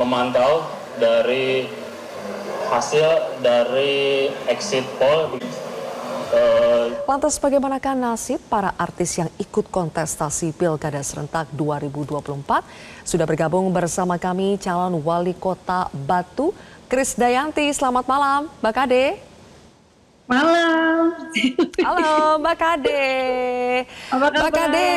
Memantau dari hasil dari exit poll. Lantas bagaimanakah nasib para artis yang ikut kontestasi Pilkada serentak 2024? Sudah bergabung bersama kami calon wali kota Batu, Krisdayanti. Selamat malam, Mbak Kade. Malam. Halo, Mbak Kade. Apa kabar? Mbak Kade,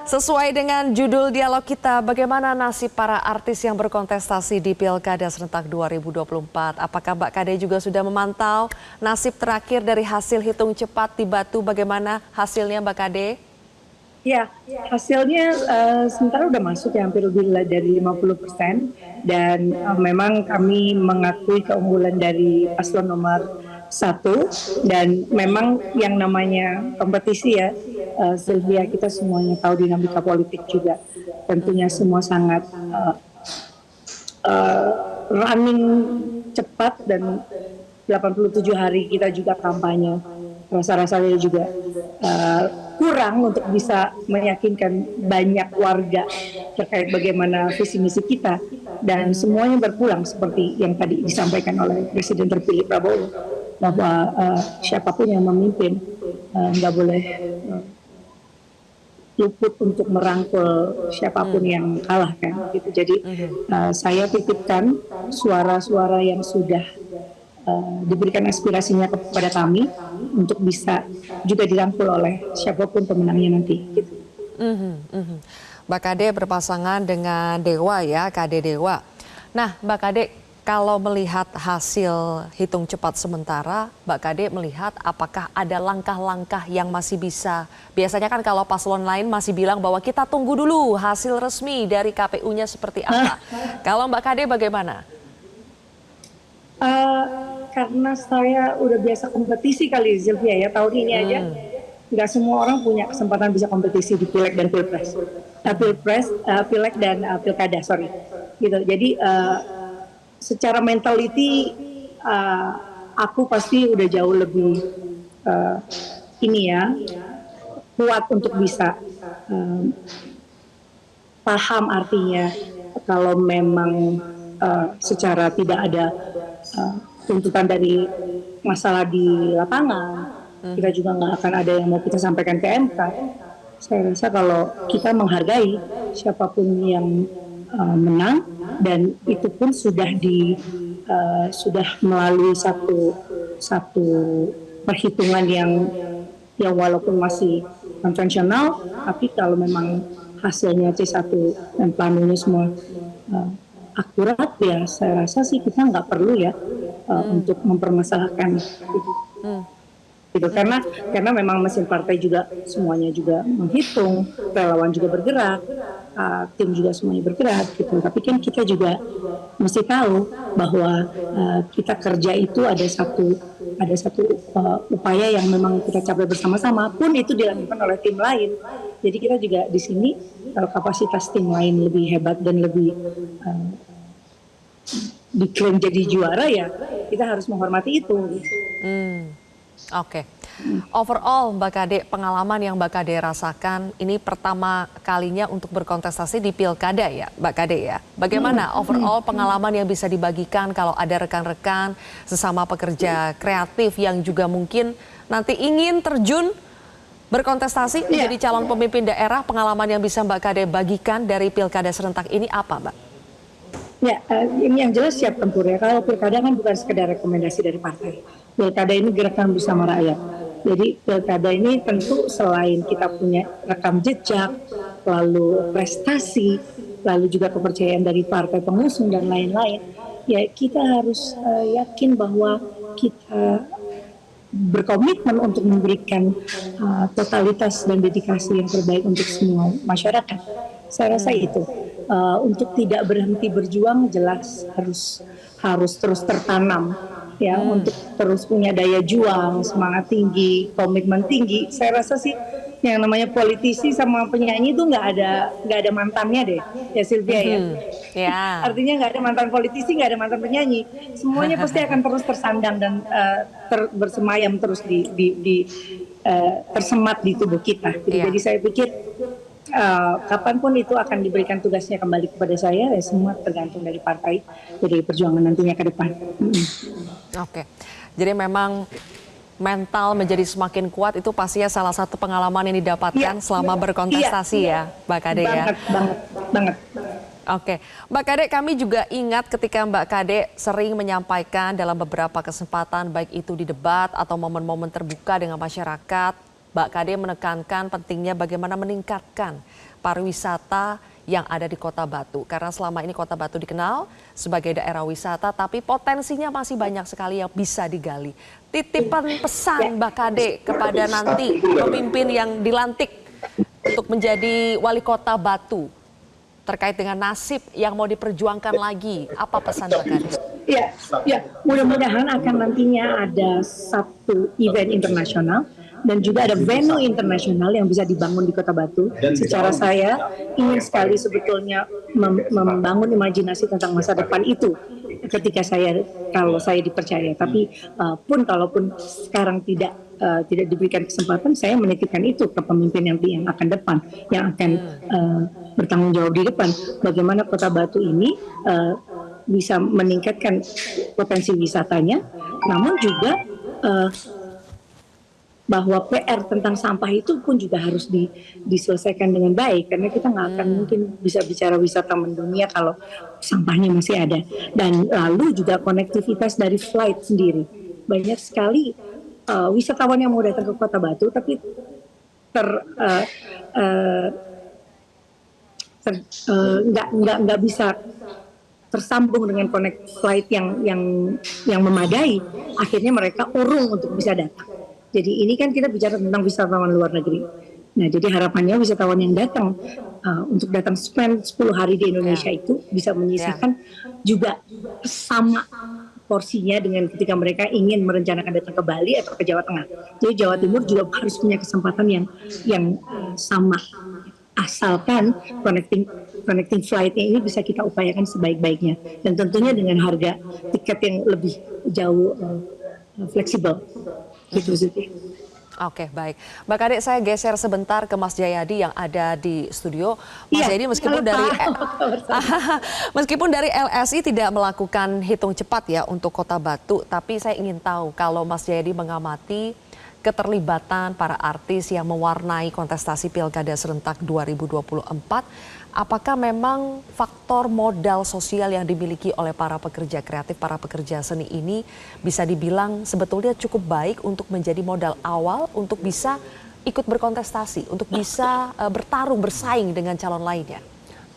sesuai dengan judul dialog kita, bagaimana nasib para artis yang berkontestasi di Pilkada serentak 2024? Apakah Mbak Kade juga sudah memantau nasib terakhir dari hasil hitung cepat di Batu? Bagaimana hasilnya, Mbak Kade? Ya, hasilnya sementara udah masuk ya, hampir lebih dari 50%. Dan memang kami mengakui keunggulan dari paslon nomor 1, dan memang yang namanya kompetisi ya, Sylvia, kita semuanya tahu dinamika politik juga. Tentunya semua sangat running cepat, dan 87 hari kita juga kampanye. Rasa-rasanya juga kurang untuk bisa meyakinkan banyak warga terkait bagaimana visi misi kita, dan semuanya berpulang seperti yang tadi disampaikan oleh Presiden terpilih Prabowo, bahwa siapapun yang memimpin nggak boleh luput untuk merangkul siapapun yang kalah kan gitu. Jadi saya titipkan suara-suara yang sudah diberikan aspirasinya kepada kami untuk bisa juga dirangkul oleh siapapun pemenangnya nanti gitu. Mbak Kade berpasangan dengan Dewa ya, Kade Dewa. Nah, Mbak Kade, kalau melihat hasil hitung cepat sementara, Mbak Kade melihat apakah ada langkah-langkah yang masih bisa, biasanya kan kalau paslon lain masih bilang bahwa kita tunggu dulu hasil resmi dari KPU-nya seperti apa. Kalau Mbak Kade bagaimana? Karena saya udah biasa kompetisi kali Sylvia ya, tahun ini aja nggak semua orang punya kesempatan bisa kompetisi di Pileg dan Pilpres. Pileg dan Pilkada, gitu. Jadi secara mentality aku pasti udah jauh lebih kuat untuk bisa paham artinya kalau memang secara tidak ada tuntutan dari masalah di lapangan, kita juga nggak akan ada yang mau kita sampaikan ke MK. Saya rasa kalau kita menghargai siapapun yang menang, dan itu pun sudah melalui satu perhitungan yang walaupun masih konvensional, tapi kalau memang hasilnya C1 dan planunya semua akurat, ya saya rasa sih kita nggak perlu ya untuk mempermasalahkan itu. Gitu, karena memang mesin partai juga semuanya juga menghitung, relawan juga bergerak, tim juga semuanya bergerak gitu. Tapi kan kita juga mesti tahu bahwa kita kerja itu ada satu upaya yang memang kita capai bersama-sama, pun itu dilakukan oleh tim lain. Jadi kita juga di sini kalau kapasitas tim lain lebih hebat dan lebih diklaim jadi juara, ya kita harus menghormati itu. Oke. Overall Mbak Kade, pengalaman yang Mbak Kade rasakan ini pertama kalinya untuk berkontestasi di Pilkada ya Mbak Kade ya. Bagaimana overall pengalaman yang bisa dibagikan kalau ada rekan-rekan sesama pekerja kreatif yang juga mungkin nanti ingin terjun berkontestasi menjadi calon pemimpin daerah, pengalaman yang bisa Mbak Kade bagikan dari Pilkada serentak ini apa Mbak? Ya, ini yang jelas siap tempur ya. Kalau Pilkada kan bukan sekedar rekomendasi dari partai. Pilkada ini gerakan bersama rakyat. Jadi Pilkada ini tentu selain kita punya rekam jejak, lalu prestasi, lalu juga kepercayaan dari partai pengusung dan lain-lain, ya kita harus yakin bahwa kita berkomitmen untuk memberikan totalitas dan dedikasi yang terbaik untuk semua masyarakat. Saya rasa itu. Untuk tidak berhenti berjuang jelas harus terus tertanam ya, untuk terus punya daya juang, semangat tinggi, komitmen tinggi. Saya rasa sih yang namanya politisi sama penyanyi itu nggak ada mantannya deh ya Sylvia ya. Artinya nggak ada mantan politisi, nggak ada mantan penyanyi, semuanya pasti akan terus tersandang dan bersemayam terus tersemat di tubuh kita. Jadi saya pikir kapanpun itu akan diberikan tugasnya kembali kepada saya, ya semua tergantung dari partai PDI Perjuangan nantinya ke depan. Oke, jadi memang mental menjadi semakin kuat itu pastinya salah satu pengalaman yang didapatkan selama berkontestasi ya Mbak Kade ya. Banget. Oke, Mbak Kade, kami juga ingat ketika Mbak Kade sering menyampaikan dalam beberapa kesempatan, baik itu di debat atau momen-momen terbuka dengan masyarakat, Mbak Kade menekankan pentingnya bagaimana meningkatkan pariwisata yang ada di Kota Batu. Karena selama ini Kota Batu dikenal sebagai daerah wisata, tapi potensinya masih banyak sekali yang bisa digali. Titipan pesan Mbak Kade kepada nanti pemimpin yang dilantik untuk menjadi wali kota Batu terkait dengan nasib yang mau diperjuangkan lagi, apa pesan Mbak Kade? Ya, mudah-mudahan akan nantinya ada satu event internasional dan juga ada venue internasional yang bisa dibangun di Kota Batu. Secara saya ingin sekali sebetulnya membangun imajinasi tentang masa depan itu ketika kalau saya dipercaya. Tapi kalaupun sekarang tidak diberikan kesempatan, saya menitipkan itu ke pemimpin yang akan depan, yang akan bertanggung jawab di depan. Bagaimana Kota Batu ini bisa meningkatkan potensi wisatanya, namun juga bahwa PR tentang sampah itu pun juga harus diselesaikan dengan baik, karena kita nggak akan mungkin bisa bicara wisata mendunia kalau sampahnya masih ada. Dan lalu juga konektivitas dari flight sendiri, banyak sekali wisatawan yang mau datang ke Kota Batu tapi nggak bisa tersambung dengan flight yang memadai, akhirnya mereka urung untuk bisa datang. Jadi ini kan kita bicara tentang wisatawan luar negeri. Nah, jadi harapannya wisatawan yang datang untuk datang spend 10 hari di Indonesia itu bisa menyisihkan juga sama porsinya dengan ketika mereka ingin merencanakan datang ke Bali atau ke Jawa Tengah. Jadi Jawa Timur juga harus punya kesempatan yang sama. Asalkan connecting flight-nya ini bisa kita upayakan sebaik-baiknya. Dan tentunya dengan harga tiket yang lebih jauh fleksibel. Gitu sih. Oke, baik. Mbak Kade, saya geser sebentar ke Mas Jayadi yang ada di studio. Mas Jayadi, meskipun dari LSI tidak melakukan hitung cepat ya untuk Kota Batu, tapi saya ingin tahu kalau Mas Jayadi mengamati keterlibatan para artis yang mewarnai kontestasi Pilkada serentak 2024, apakah memang faktor modal sosial yang dimiliki oleh para pekerja kreatif, para pekerja seni ini bisa dibilang sebetulnya cukup baik untuk menjadi modal awal untuk bisa ikut berkontestasi, untuk bisa bertarung, bersaing dengan calon lainnya?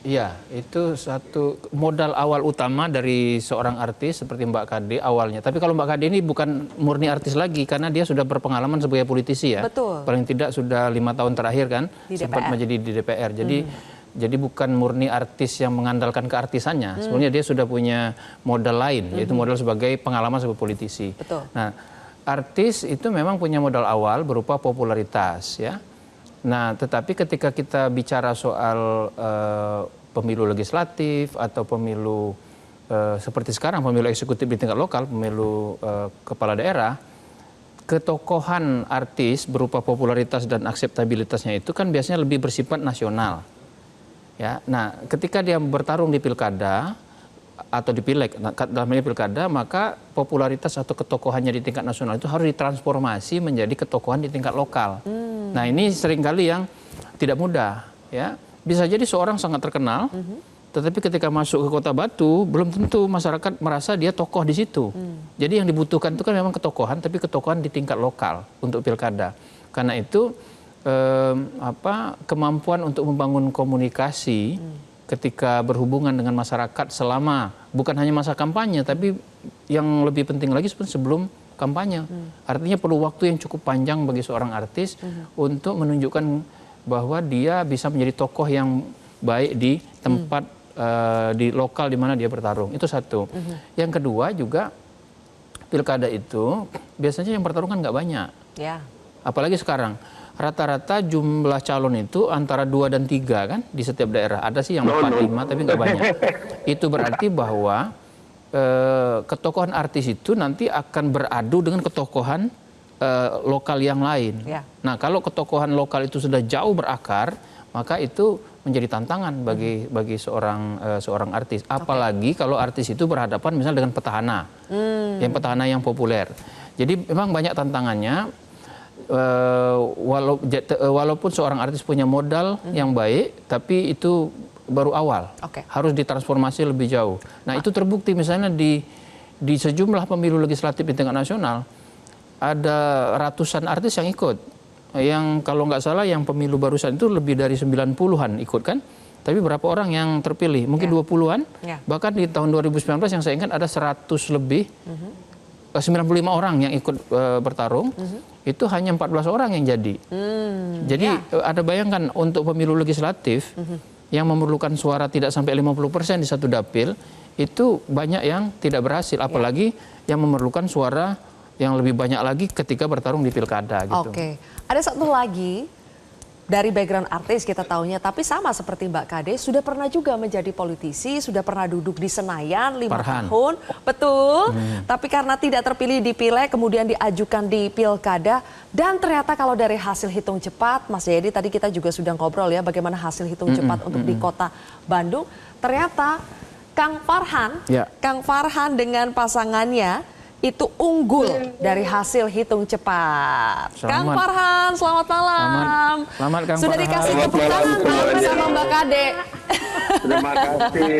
Iya, itu satu modal awal utama dari seorang artis seperti Mbak Kade awalnya. Tapi kalau Mbak Kade ini bukan murni artis lagi karena dia sudah berpengalaman sebagai politisi ya. Betul. Paling tidak sudah 5 tahun terakhir kan sempat menjadi di DPR. Jadi bukan murni artis yang mengandalkan keartisannya. Sebenarnya dia sudah punya modal lain, yaitu modal sebagai pengalaman sebagai politisi. Betul. Nah, artis itu memang punya modal awal berupa popularitas ya. Nah, tetapi ketika kita bicara soal pemilu legislatif atau pemilu seperti sekarang, pemilu eksekutif di tingkat lokal, pemilu kepala daerah, ketokohan artis berupa popularitas dan akseptabilitasnya itu kan biasanya lebih bersifat nasional. Ya, nah, ketika dia bertarung di pilkada atau di pileg, dalam ini pilkada, maka popularitas atau ketokohannya di tingkat nasional itu harus ditransformasi menjadi ketokohan di tingkat lokal. Nah, ini seringkali yang tidak mudah, ya. Bisa jadi seorang sangat terkenal, tetapi ketika masuk ke Kota Batu belum tentu masyarakat merasa dia tokoh di situ. Jadi yang dibutuhkan itu kan memang ketokohan, tapi ketokohan di tingkat lokal untuk pilkada. Karena itu kemampuan untuk membangun komunikasi ketika berhubungan dengan masyarakat selama bukan hanya masa kampanye, tapi yang lebih penting lagi sebelum kampanye. Artinya perlu waktu yang cukup panjang bagi seorang artis untuk menunjukkan bahwa dia bisa menjadi tokoh yang baik di tempat di lokal di mana dia bertarung. Itu satu. Yang kedua juga pilkada itu biasanya yang bertarung kan nggak banyak. Ya. Apalagi sekarang. Rata-rata jumlah calon itu antara 2 dan 3 kan di setiap daerah. Ada sih yang 4, 5 tapi nggak banyak. Itu berarti bahwa ketokohan artis itu nanti akan beradu dengan ketokohan lokal yang lain. Ya. Nah, kalau ketokohan lokal itu sudah jauh berakar, maka itu menjadi tantangan bagi seorang artis. Apalagi kalau artis itu berhadapan misalnya dengan petahana, petahana yang populer. Jadi memang banyak tantangannya. Walaupun seorang artis punya modal yang baik, tapi itu baru awal. Harus ditransformasi lebih jauh. Nah, itu terbukti misalnya di sejumlah pemilu legislatif di tingkat nasional ada ratusan artis yang ikut. Yang kalau nggak salah yang pemilu barusan itu lebih dari 90-an ikut kan. Tapi berapa orang yang terpilih? Mungkin 20-an. Bahkan di tahun 2019 yang saya ingat ada 100 lebih. 95 orang yang ikut bertarung, itu hanya 14 orang yang jadi. Jadi ada bayangkan untuk pemilu legislatif yang memerlukan suara tidak sampai 50% di satu dapil, itu banyak yang tidak berhasil. Apalagi yang memerlukan suara yang lebih banyak lagi ketika bertarung di pilkada. Gitu. Oke, ada satu lagi dari background artis kita tahunya, tapi sama seperti Mbak Kade, sudah pernah juga menjadi politisi, sudah pernah duduk di Senayan 5 tahun, betul. Tapi karena tidak terpilih di pileg, kemudian diajukan di pilkada, dan ternyata kalau dari hasil hitung cepat, Mas Jayadi tadi kita juga sudah ngobrol ya, bagaimana hasil hitung cepat untuk di Kota Bandung, ternyata Kang Farhan dengan pasangannya itu unggul dari hasil hitung cepat. Kang Farhan, selamat malam. Selamat Kang Sudah Farhan. dikasih tepuk tangan bersama Mbak Kade. Terima kasih.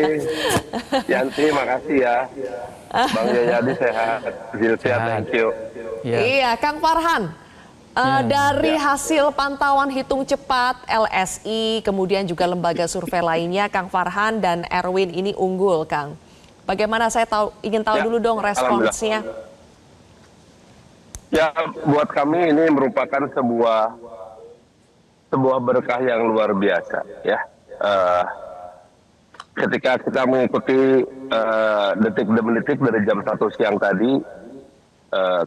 Yanti, makasih ya. Bang Jayadi sehat. Zilvia, thank you. Iya, Kang Farhan. Dari hasil pantauan hitung cepat LSI, kemudian juga lembaga survei lainnya, Kang Farhan dan Erwin ini unggul, Kang. Bagaimana, saya ingin tahu dulu dong responsnya. Ya, buat kami ini merupakan sebuah berkah yang luar biasa ya. Ketika kita mengikuti detik demi detik dari jam 1 siang tadi,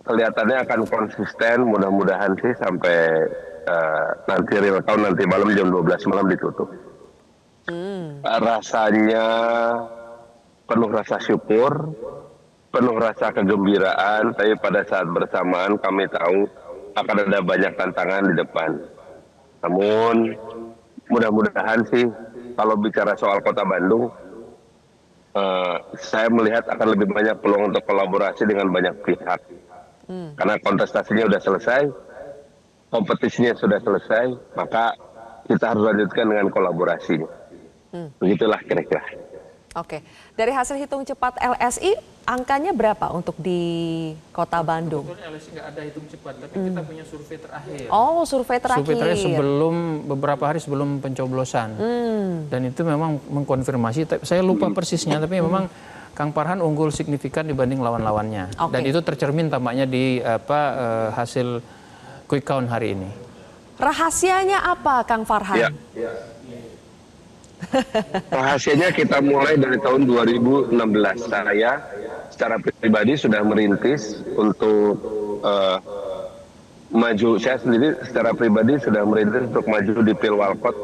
kelihatannya akan konsisten, mudah-mudahan sih sampai nanti real count nanti malam jam 12 malam ditutup. Rasanya penuh rasa syukur, penuh rasa kegembiraan, tapi pada saat bersamaan kami tahu akan ada banyak tantangan di depan. Namun mudah-mudahan sih kalau bicara soal Kota Bandung, saya melihat akan lebih banyak peluang untuk kolaborasi dengan banyak pihak. Karena kontestasinya sudah selesai, kompetisinya sudah selesai, maka kita harus lanjutkan dengan kolaborasinya. Begitulah kira-kira. Oke, dari hasil hitung cepat LSI, angkanya berapa untuk di Kota Bandung? LSI nggak ada hitung cepat, tapi kita punya survei terakhir. Oh, survei terakhir. Survei terakhir beberapa hari sebelum pencoblosan. Dan itu memang mengkonfirmasi, saya lupa persisnya, tapi memang Kang Farhan unggul signifikan dibanding lawan-lawannya. Dan itu tercermin tampaknya di hasil quick count hari ini. Rahasianya apa, Kang Farhan? Rahasianya kita mulai dari tahun 2016. Saya secara pribadi sudah merintis untuk maju. Saya sendiri secara pribadi sudah merintis untuk maju di Pilwalkot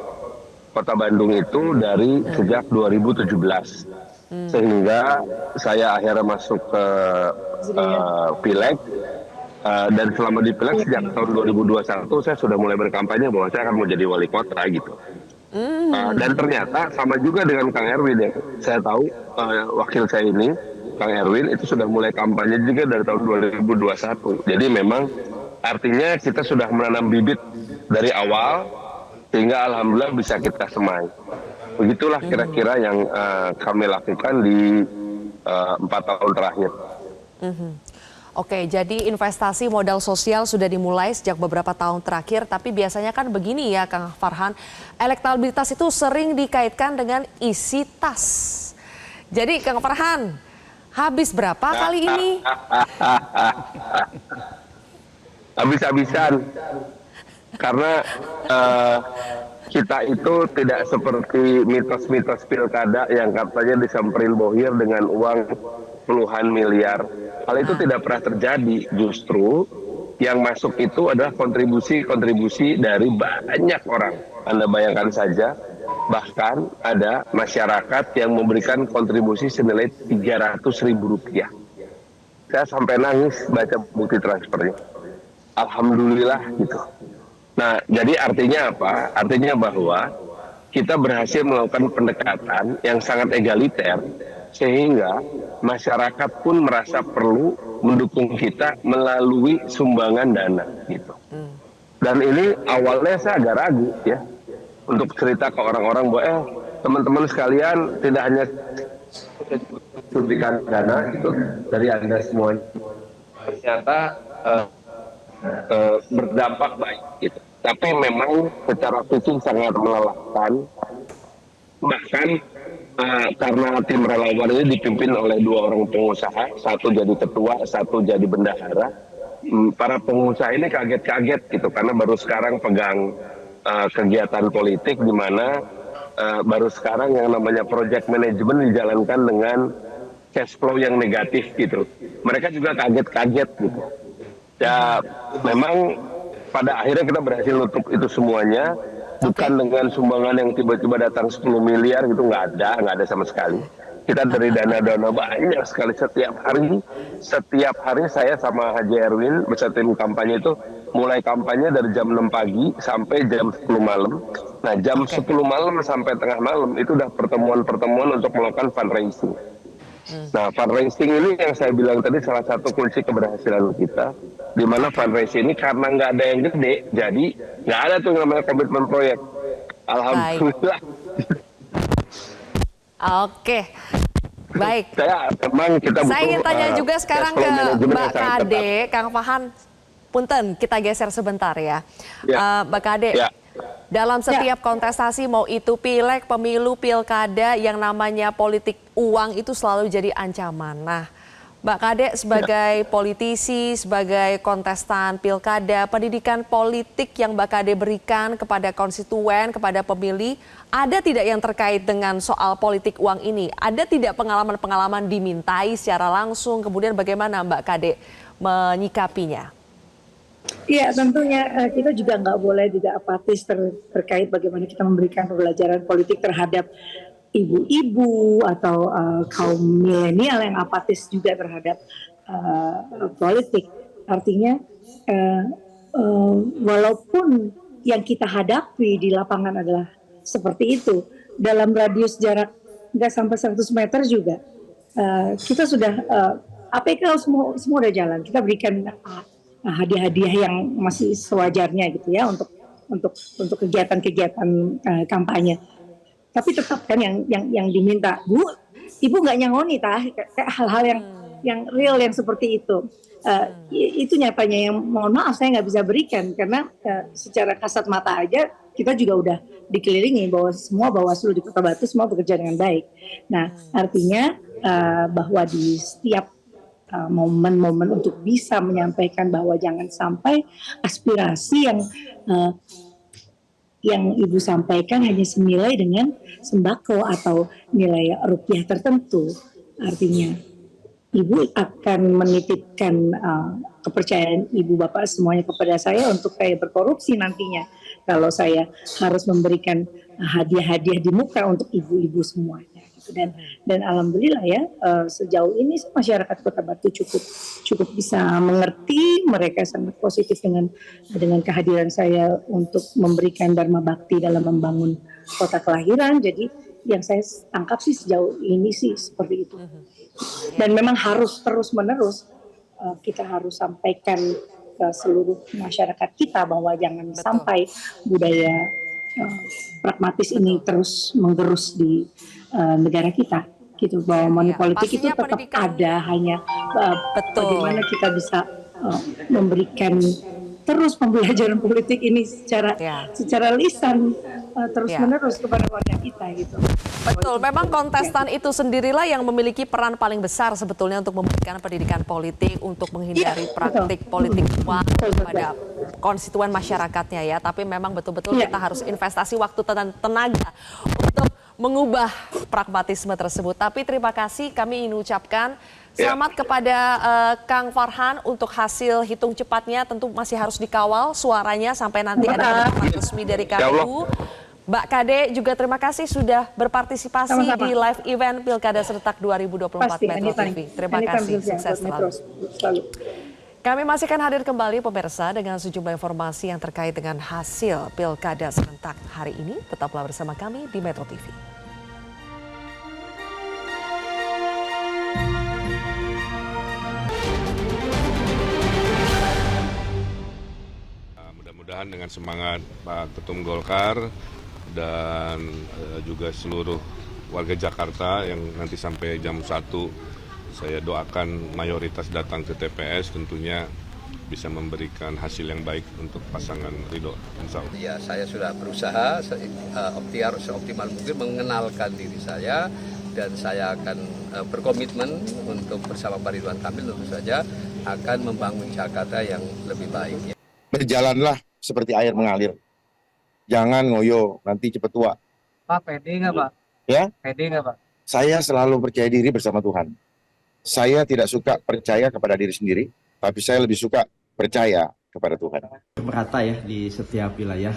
Kota Bandung itu dari sejak 2017. Sehingga saya akhirnya masuk ke Pileg. Dan selama di Pileg sejak tahun 2021 saya sudah mulai berkampanye bahwa saya akan mau jadi wali kota gitu. Dan ternyata sama juga dengan Kang Erwin ya. Saya tahu wakil saya ini, Kang Erwin, itu sudah mulai kampanye juga dari tahun 2021. Jadi memang artinya kita sudah menanam bibit dari awal, sehingga alhamdulillah bisa kita semai. Begitulah kira-kira yang kami lakukan di 4 tahun terakhir. Oke, jadi investasi modal sosial sudah dimulai sejak beberapa tahun terakhir, tapi biasanya kan begini ya Kang Farhan, elektabilitas itu sering dikaitkan dengan isi tas. Jadi Kang Farhan, habis berapa kali ini? Habis-habisan, karena kita itu tidak seperti mitos-mitos pilkada yang katanya disamperin bohir dengan uang puluhan miliar. Hal itu tidak pernah terjadi. Justru yang masuk itu adalah kontribusi dari banyak orang. Anda bayangkan saja, bahkan ada masyarakat yang memberikan kontribusi senilai Rp300.000. Saya sampai nangis baca bukti transfernya. Alhamdulillah gitu. Nah, jadi artinya apa? Artinya bahwa kita berhasil melakukan pendekatan yang sangat egaliter, sehingga masyarakat pun merasa perlu mendukung kita melalui sumbangan dana gitu. Dan ini awalnya saya agak ragu ya untuk cerita ke orang-orang bahwa teman-teman sekalian tidak hanya suntikan dana itu dari Anda semua, ternyata berdampak baik gitu. Tapi memang secara fisik sangat melelahkan, bahkan karena tim relawan ini dipimpin oleh 2 orang pengusaha, satu jadi ketua, satu jadi bendahara. Para pengusaha ini kaget-kaget gitu karena baru sekarang pegang kegiatan politik di mana baru sekarang yang namanya project management dijalankan dengan cash flow yang negatif gitu. Mereka juga kaget-kaget gitu. Ya memang pada akhirnya kita berhasil nutup itu semuanya. Bukan dengan sumbangan yang tiba-tiba datang 10 miliar gitu, nggak ada sama sekali. Kita dari dana-dana banyak sekali setiap hari saya sama Haji Erwin beserta tim kampanye itu mulai kampanye dari jam 6 pagi sampai jam 10 malam. Nah jam 10 malam sampai tengah malam itu udah pertemuan-pertemuan untuk melakukan fundraising. Nah fundraising ini yang saya bilang tadi salah satu kunci keberhasilan kita, di mana fundraising ini karena nggak ada yang gede, jadi nggak ada tuh yang namanya komitmen proyek. Alhamdulillah. Oke, baik. Saya ingin tanya juga sekarang ke Mbak Kade, Kang Farhan. Punten, kita geser sebentar ya. Mbak Kade. Dalam setiap kontestasi, mau itu pileg, pemilu, pilkada, yang namanya politik uang itu selalu jadi ancaman. Nah, Mbak Kade sebagai politisi, sebagai kontestan pilkada, pendidikan politik yang Mbak Kade berikan kepada konstituen, kepada pemilih, ada tidak yang terkait dengan soal politik uang ini? Ada tidak pengalaman-pengalaman dimintai secara langsung, kemudian bagaimana Mbak Kade menyikapinya? Iya, tentunya kita juga nggak boleh juga apatis terkait bagaimana kita memberikan pembelajaran politik terhadap ibu-ibu atau kaum milenial yang apatis juga terhadap politik. Artinya walaupun yang kita hadapi di lapangan adalah seperti itu, dalam radius jarak nggak sampai 100 meter juga kita sudah APK semua udah jalan. Kita berikan hadiah-hadiah yang masih sewajarnya gitu ya untuk kegiatan-kegiatan kampanye. Tapi tetap kan yang diminta, Bu, Ibu nggak nyangoni kayak hal-hal yang real yang seperti itu. Itu nyatanya yang mohon maaf saya nggak bisa berikan karena secara kasat mata aja kita juga udah dikelilingi bahwa semua Bawaslu di Kota Batu semua bekerja dengan baik. Nah artinya bahwa di setiap momen-momen untuk bisa menyampaikan bahwa jangan sampai aspirasi yang Ibu sampaikan hanya senilai dengan sembako atau nilai rupiah tertentu. Artinya Ibu akan menitipkan kepercayaan Ibu Bapak semuanya kepada saya untuk saya berkorupsi nantinya kalau saya harus memberikan hadiah-hadiah di muka untuk ibu-ibu semuanya. Dan alhamdulillah ya sejauh ini masyarakat Kota Batu cukup bisa mengerti, mereka sangat positif dengan kehadiran saya untuk memberikan dharma bakti dalam membangun kota kelahiran. Jadi yang saya tangkap sih sejauh ini sih seperti itu. Dan memang harus terus-menerus kita harus sampaikan ke seluruh masyarakat kita bahwa jangan sampai budaya pragmatis ini terus menggerus di negara kita gitu, bahwa money politik itu tetap ada, hanya bagaimana kita bisa memberikan terus pembelajaran politik ini secara lisan terus-menerus kepada warga kita gitu. Betul, memang kontestan itu sendirilah yang memiliki peran paling besar sebetulnya untuk memberikan pendidikan politik, untuk menghindari praktik politik uang pada konstituen masyarakatnya ya. Tapi memang betul-betul kita harus investasi waktu dan tenaga untuk mengubah pragmatisme tersebut. Tapi terima kasih kami ingin ucapkan selamat kepada Kang Farhan untuk hasil hitung cepatnya. Tentu masih harus dikawal suaranya sampai nanti ada pengumuman resmi dari KPU. Mbak Kade juga terima kasih sudah berpartisipasi di live event Pilkada Serentak 2024 Metro TV. Terima kasih, sukses selalu. Kami masih akan hadir kembali pemirsa dengan sejumlah informasi yang terkait dengan hasil Pilkada Serentak hari ini. Tetaplah bersama kami di Metro TV. Mudah-mudahan dengan semangat Pak Ketum Golkar dan juga seluruh warga Jakarta yang nanti sampai jam 1 saya doakan mayoritas datang ke TPS tentunya bisa memberikan hasil yang baik untuk pasangan Ridho. Insya Allah. Ya, saya sudah berusaha seoptimal mungkin mengenalkan diri saya dan saya akan berkomitmen untuk bersama Pak Ridwan Kamil tentu saja akan membangun Jakarta yang lebih baik. Berjalanlah seperti air mengalir. Jangan ngoyo, nanti cepat tua. Pak, pede nggak Pak? Ya? Pede nggak Pak? Saya selalu percaya diri bersama Tuhan. Saya tidak suka percaya kepada diri sendiri, tapi saya lebih suka percaya kepada Tuhan. Merata ya di setiap wilayah,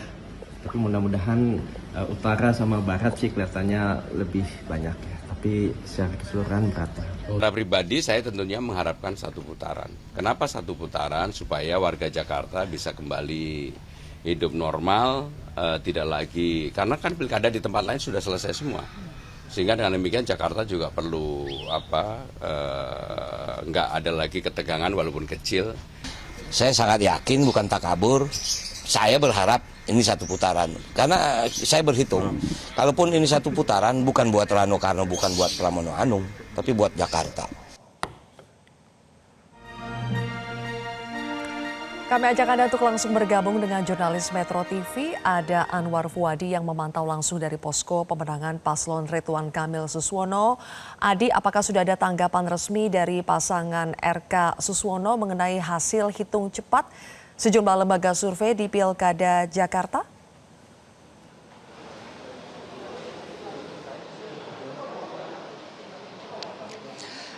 tapi mudah-mudahan utara sama barat sih kelihatannya lebih banyak ya. Tapi secara keseluruhan merata. Secara pribadi saya tentunya mengharapkan satu putaran. Kenapa satu putaran? Supaya warga Jakarta bisa kembali hidup normal, tidak lagi, karena kan pilkada di tempat lain sudah selesai semua. Sehingga dengan demikian Jakarta juga perlu nggak ada lagi ketegangan walaupun kecil. Saya sangat yakin, bukan takabur, saya berharap ini satu putaran. Karena saya berhitung, kalaupun ini satu putaran bukan buat Rano Karno, bukan buat Pramono Anung, tapi buat Jakarta. Kami ajak Anda untuk langsung bergabung dengan jurnalis Metro TV. Ada Anwar Fuadi yang memantau langsung dari posko pemenangan paslon Ridwan Kamil Suswono. Adi, apakah sudah ada tanggapan resmi dari pasangan RK Suswono mengenai hasil hitung cepat sejumlah lembaga survei di Pilkada Jakarta?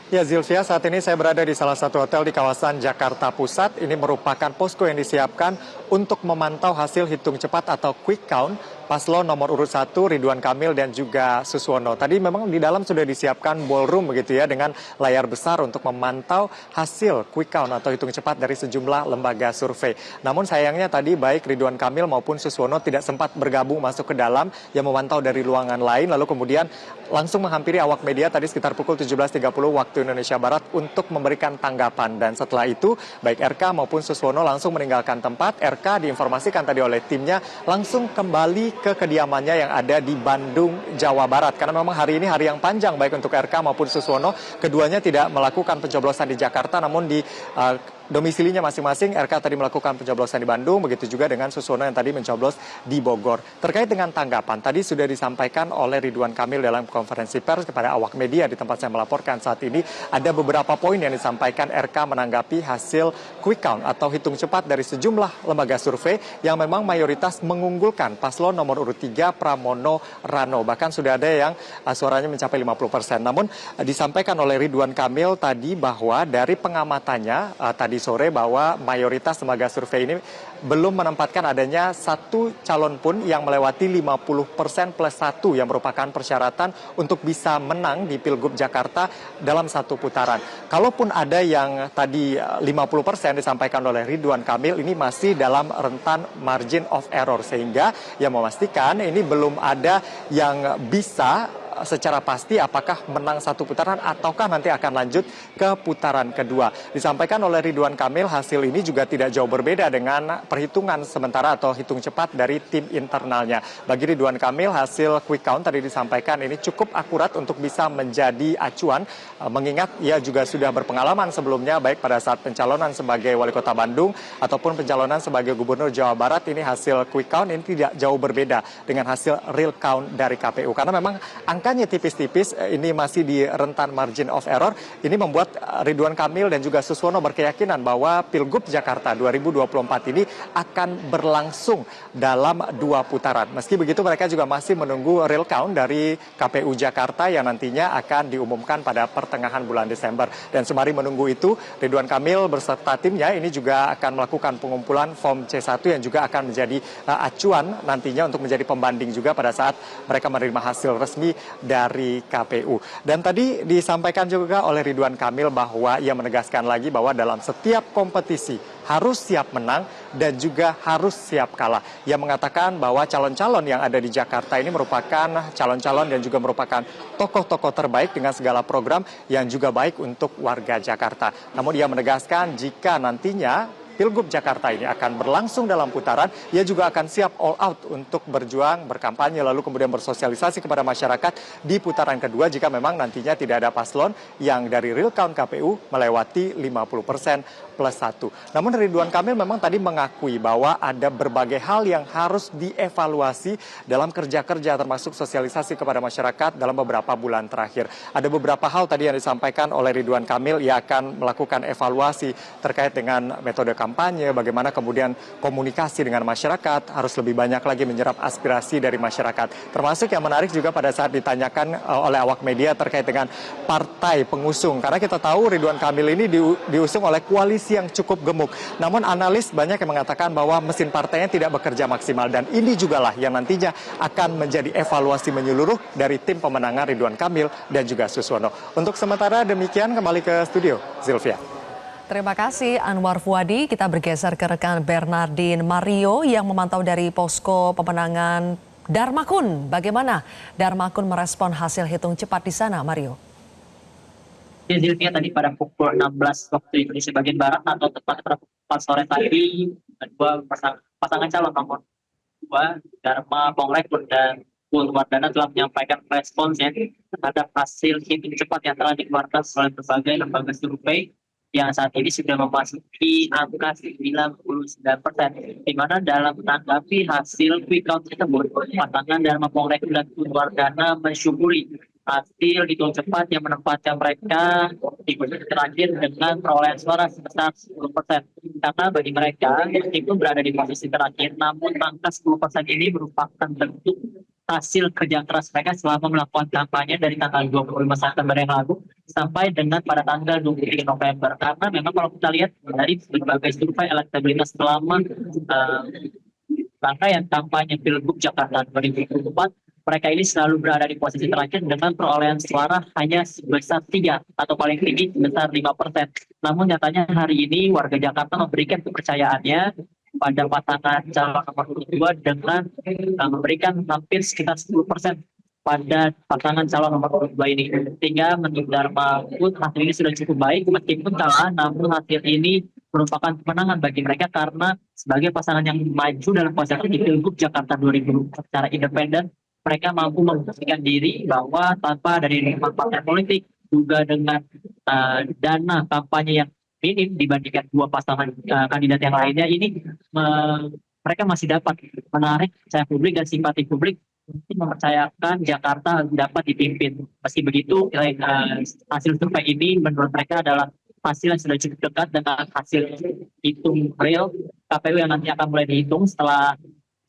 Ya Zilvia, saat ini saya berada di salah satu hotel di kawasan Jakarta Pusat. Ini merupakan posko yang disiapkan untuk memantau hasil hitung cepat atau quick count paslon nomor urut 1 Ridwan Kamil dan juga Suswono. Tadi memang di dalam sudah disiapkan ballroom begitu ya dengan layar besar untuk memantau hasil quick count atau hitung cepat dari sejumlah lembaga survei. Namun sayangnya tadi baik Ridwan Kamil maupun Suswono tidak sempat bergabung masuk ke dalam yang memantau dari ruangan lain, lalu kemudian langsung menghampiri awak media tadi sekitar pukul 17.30 waktu Indonesia Barat untuk memberikan tanggapan. Dan setelah itu baik RK maupun Suswono langsung meninggalkan tempat. RK diinformasikan tadi oleh timnya langsung kembali ke kediamannya yang ada di Bandung, Jawa Barat. Karena memang hari ini hari yang panjang baik untuk RK maupun Suswono. Keduanya tidak melakukan pencoblosan di Jakarta namun di domisilinya masing-masing. RK tadi melakukan pencoblosan di Bandung, begitu juga dengan Suswono yang tadi mencoblos di Bogor. Terkait dengan tanggapan, tadi sudah disampaikan oleh Ridwan Kamil dalam konferensi pers kepada awak media di tempat saya melaporkan saat ini. Ada beberapa poin yang disampaikan RK menanggapi hasil quick count atau hitung cepat dari sejumlah lembaga survei yang memang mayoritas mengunggulkan paslon nomor urut 3 Pramono Rano. Bahkan sudah ada yang suaranya mencapai 50%. Namun disampaikan oleh Ridwan Kamil tadi bahwa dari pengamatannya tadi sore bahwa mayoritas lembaga survei ini belum menempatkan adanya satu calon pun yang melewati 50% plus 1 yang merupakan persyaratan untuk bisa menang di Pilgub Jakarta dalam satu putaran. Kalaupun ada yang tadi 50% disampaikan oleh Ridwan Kamil, ini masih dalam rentan margin of error, sehingga yang memastikan ini belum ada yang bisa secara pasti apakah menang satu putaran ataukah nanti akan lanjut ke putaran kedua. Disampaikan oleh Ridwan Kamil hasil ini juga tidak jauh berbeda dengan perhitungan sementara atau hitung cepat dari tim internalnya. Bagi Ridwan Kamil hasil quick count tadi disampaikan ini cukup akurat untuk bisa menjadi acuan, mengingat ia juga sudah berpengalaman sebelumnya baik pada saat pencalonan sebagai wali kota Bandung ataupun pencalonan sebagai gubernur Jawa Barat. Ini hasil quick count ini tidak jauh berbeda dengan hasil real count dari KPU, karena memang angkanya tipis-tipis, ini masih di rentan margin of error. Ini membuat Ridwan Kamil dan juga Suswono berkeyakinan bahwa Pilgub Jakarta 2024 ini akan berlangsung dalam 2 putaran. Meski begitu mereka juga masih menunggu real count dari KPU Jakarta yang nantinya akan diumumkan pada pertengahan bulan Desember. Dan sembari menunggu itu, Ridwan Kamil beserta timnya ini juga akan melakukan pengumpulan form C1 yang juga akan menjadi acuan nantinya untuk menjadi pembanding juga pada saat mereka menerima hasil resmi dari KPU. Dan tadi disampaikan juga oleh Ridwan Kamil bahwa ia menegaskan lagi bahwa dalam setiap kompetisi harus siap menang dan juga harus siap kalah. Ia mengatakan bahwa calon-calon yang ada di Jakarta ini merupakan calon-calon dan juga merupakan tokoh-tokoh terbaik dengan segala program yang juga baik untuk warga Jakarta. Namun ia menegaskan jika nantinya Pilgub Jakarta ini akan berlangsung dalam putaran, ia juga akan siap all out untuk berjuang, berkampanye, lalu kemudian bersosialisasi kepada masyarakat di putaran kedua jika memang nantinya tidak ada paslon yang dari real count KPU melewati 50% plus 1. Namun Ridwan Kamil memang tadi mengakui bahwa ada berbagai hal yang harus dievaluasi dalam kerja-kerja termasuk sosialisasi kepada masyarakat dalam beberapa bulan terakhir. Ada beberapa hal tadi yang disampaikan oleh Ridwan Kamil, ia akan melakukan evaluasi terkait dengan metode kampanye, bagaimana kemudian komunikasi dengan masyarakat, harus lebih banyak lagi menyerap aspirasi dari masyarakat. Termasuk yang menarik juga pada saat ditanyakan oleh awak media terkait dengan partai pengusung. Karena kita tahu Ridwan Kamil ini diusung oleh koalisi yang cukup gemuk. Namun analis banyak yang mengatakan bahwa mesin partainya tidak bekerja maksimal. Dan ini jugalah yang nantinya akan menjadi evaluasi menyeluruh dari tim pemenangan Ridwan Kamil dan juga Suswono. Untuk sementara demikian, kembali ke studio, Zilvia. Terima kasih Anwar Fuadi. Kita bergeser ke rekan Bernardin Mario yang memantau dari posko pemenangan Darmakun. Bagaimana Darmakun merespon hasil hitung cepat di sana, Mario? Ya, Zilvia, tadi pada pukul 16 waktu Indonesia bagian Barat atau tepat pada pukul 4 sore tadi, dua pasangan calon nomor 2, Dharma Pongrekun dan Pul Wardana telah menyampaikan responsnya terhadap hasil hitung cepat yang telah dikeluarkan oleh berbagai lembaga survei yang saat ini sudah memasuki angka 99%, di mana dalam menanggapi hasil quick count tersebut, pasangan Dharma Pongrekun dan Pul Wardana mensyukuri hasil hitung cepat yang menempatkan mereka di posisi terakhir dengan perolehan suara sebesar 10%. Karena bagi mereka, meskipun berada di posisi terakhir, namun angka 10% ini merupakan bentuk hasil kerja keras mereka selama melakukan kampanye dari tanggal 25 September yang lalu sampai dengan pada tanggal 23 November. Karena memang kalau kita lihat dari berbagai survei elektabilitas selama rangkaian kampanye Pilgub Jakarta 2024, mereka ini selalu berada di posisi terakhir dengan perolehan suara hanya sebesar 3 atau paling tinggi sebesar 5%. Namun nyatanya hari ini warga Jakarta memberikan kepercayaannya pada pasangan calon nomor 2 dengan memberikan hampir sekitar 10% pada pasangan calon nomor 2 ini. Sehingga menurut Dharma Mahfud hasil ini sudah cukup baik meskipun kalah, namun hasil ini merupakan kemenangan bagi mereka karena sebagai pasangan yang maju dalam kontestasi di Pilgub Jakarta 2024 secara independen, mereka mampu membuktikan diri bahwa tanpa dari lima partai politik juga dengan dana kampanye yang minim dibandingkan dua pasangan kandidat yang lainnya ini mereka masih dapat menarik percaya publik dan simpati publik untuk mempercayakan Jakarta dapat dipimpin. Meski begitu hasil survei ini menurut mereka adalah hasil yang sudah cukup dekat dengan hasil hitung real KPU yang nanti akan mulai dihitung setelah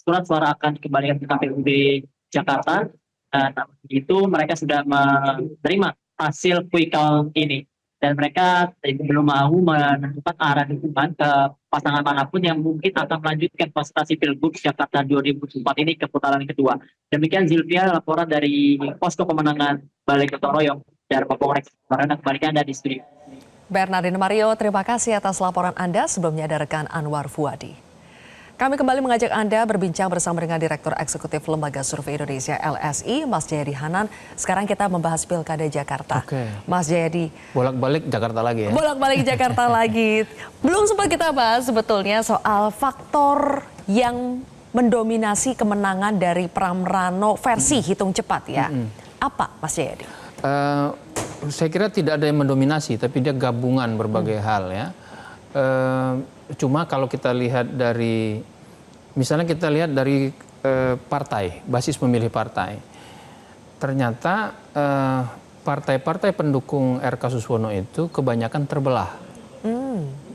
surat suara akan dikembalikan ke KPU di Jakarta. Itu mereka sudah menerima hasil quick count ini. Dan mereka belum mau menentukan arah dukungan ke pasangan manapun yang mungkin akan melanjutkan kontestasi Pilgub Jakarta 2024 ini ke putaran kedua. Demikian Zilvia, laporan dari Posko Pemenangan Balai Gotong Royong Dharma Polres. Kembalikan Anda di studio. Bernardino Mario, terima kasih atas laporan Anda. Sebelumnya ada rekan Anwar Fuadi. Kami kembali mengajak Anda berbincang bersama dengan Direktur Eksekutif Lembaga Survei Indonesia LSI, Mas Jayadi Hanan. Sekarang kita membahas Pilkada Jakarta. Oke. Mas Jayadi. Bolak-balik Jakarta lagi ya? Bolak-balik Jakarta lagi. Belum sempat kita bahas sebetulnya soal faktor yang mendominasi kemenangan dari Pram Rano versi hitung cepat ya. Apa Mas Jayadi? Saya kira tidak ada yang mendominasi, tapi dia gabungan berbagai hal ya. Cuma kalau kita lihat dari, misalnya kita lihat dari partai, basis pemilih partai, ternyata partai-partai pendukung R.K. Suswono itu kebanyakan terbelah.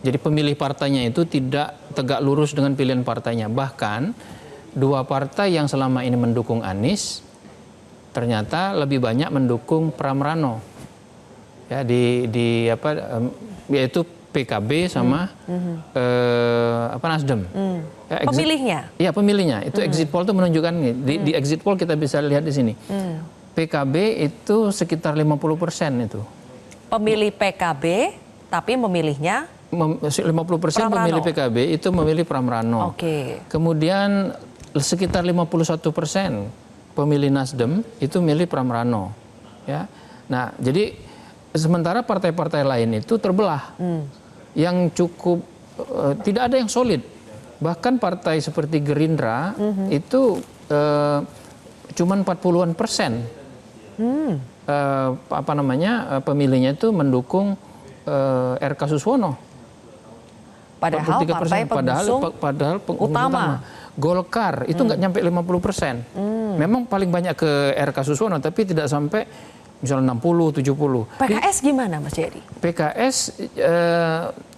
Jadi pemilih partainya itu tidak tegak lurus dengan pilihan partainya. Bahkan dua partai yang selama ini mendukung Anies, ternyata lebih banyak mendukung Pram Rano. Ya, yaitu PKB sama Nasdem. Ya, pemilihnya? Iya, pemilihnya. Itu exit poll itu menunjukkan di exit poll kita bisa lihat di sini. PKB itu sekitar 50% itu. Pemilih PKB, tapi memilihnya 50% pemilih PKB itu memilih Pram Rano. Oke. Kemudian sekitar 51% pemilih Nasdem itu milih Pram Rano. Ya. Nah, jadi sementara partai-partai lain itu terbelah. Yang cukup tidak ada yang solid. Bahkan partai seperti Gerindra itu cuman 40-an%. Pemilihnya itu mendukung R.K. Suswono. Padahal partai pengusung utama. Golkar itu nggak nyampe 50%. Memang paling banyak ke R.K. Suswono, tapi tidak sampai misalnya 60-70. PKS gimana Mas Jayadi? PKS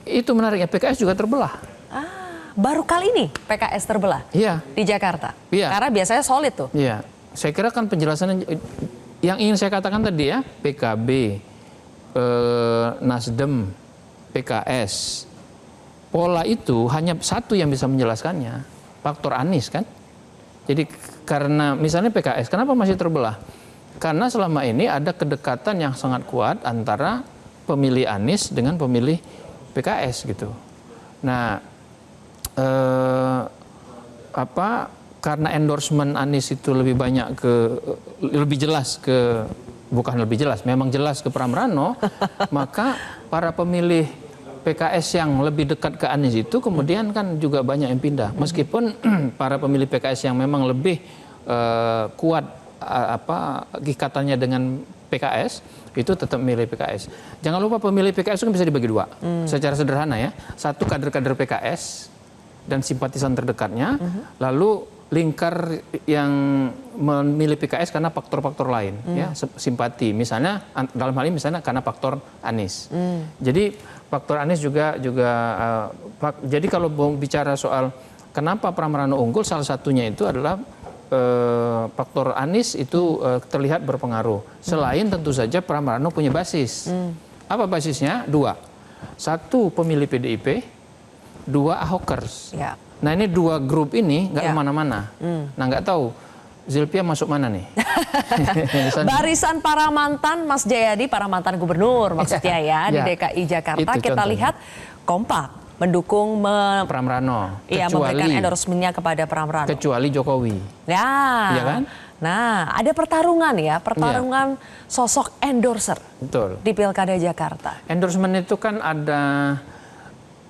itu menariknya, PKS juga terbelah. Baru kali ini PKS terbelah? Iya. Di Jakarta? Iya. Karena biasanya solid tuh. Iya. Saya kira kan penjelasannya yang ingin saya katakan tadi ya, PKB, Nasdem, PKS. Pola itu hanya satu yang bisa menjelaskannya, faktor Anies kan. Jadi karena misalnya PKS, kenapa masih terbelah? Karena selama ini ada kedekatan yang sangat kuat antara pemilih Anies dengan pemilih PKS gitu. Nah, karena endorsement Anies itu lebih banyak memang jelas ke Pram Rano, maka para pemilih PKS yang lebih dekat ke Anies itu kemudian kan juga banyak yang pindah. Meskipun para pemilih PKS yang memang lebih kuat ikatannya dengan PKS itu tetap memilih PKS. Jangan lupa pemilih PKS itu kan bisa dibagi dua. Secara sederhana ya, satu kader-kader PKS dan simpatisan terdekatnya, lalu lingkar yang memilih PKS karena faktor-faktor lain, ya simpati. Misalnya dalam hal ini misalnya karena faktor Anies. Jadi faktor Anies juga jadi kalau mau bicara soal kenapa Pram Rano unggul, salah satunya itu adalah faktor Anies itu terlihat berpengaruh. Selain tentu saja Pram Rano punya basis. Apa basisnya? 2. 1 pemilih PDIP, 2 Ahokers. Ya. Nah ini 2 grup ini nggak kemana-mana. Nah nggak tahu Zilpia masuk mana nih? Barisan para mantan Mas Jayadi, para mantan gubernur maksudnya ya di DKI Jakarta, Itu kita contohnya. lihat kompak mendukung Pram Rano. Iya, memberikan endorsementnya kepada Pram Rano. Kecuali Jokowi. Ya. Iya kan? Nah, ada pertarungan ya, pertarungan sosok endorser Betul. di Pilkada Jakarta. Endorsement itu kan ada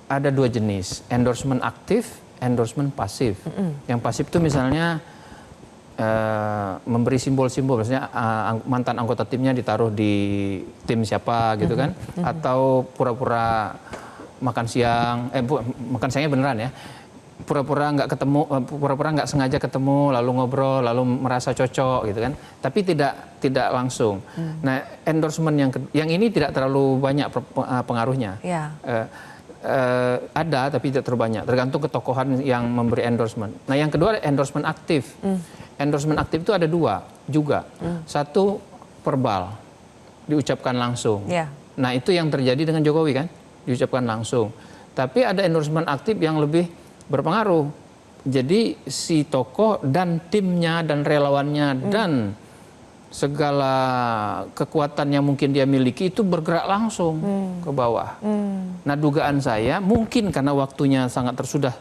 2 jenis, endorsement aktif, endorsement pasif. Yang pasif itu misalnya memberi simbol-simbol, misalnya mantan anggota timnya ditaruh di tim siapa gitu kan, atau pura-pura makan siang, makan siangnya beneran ya, pura-pura nggak ketemu, pura-pura nggak sengaja ketemu, lalu ngobrol, lalu merasa cocok gitu kan, tapi tidak langsung. Nah endorsement yang ini tidak terlalu banyak pengaruhnya. Ya. Ada tapi tidak terlalu banyak, tergantung ketokohan yang memberi endorsement. Nah yang kedua endorsement aktif. Endorsement aktif itu ada 2 juga. 1 verbal, diucapkan langsung. Ya. Nah itu yang terjadi dengan Jokowi kan, diucapkan langsung. Tapi ada endorsement aktif yang lebih berpengaruh. Jadi si tokoh dan timnya dan relawannya dan segala kekuatan yang mungkin dia miliki itu bergerak langsung ke bawah. Nah dugaan saya mungkin karena waktunya sangat sudah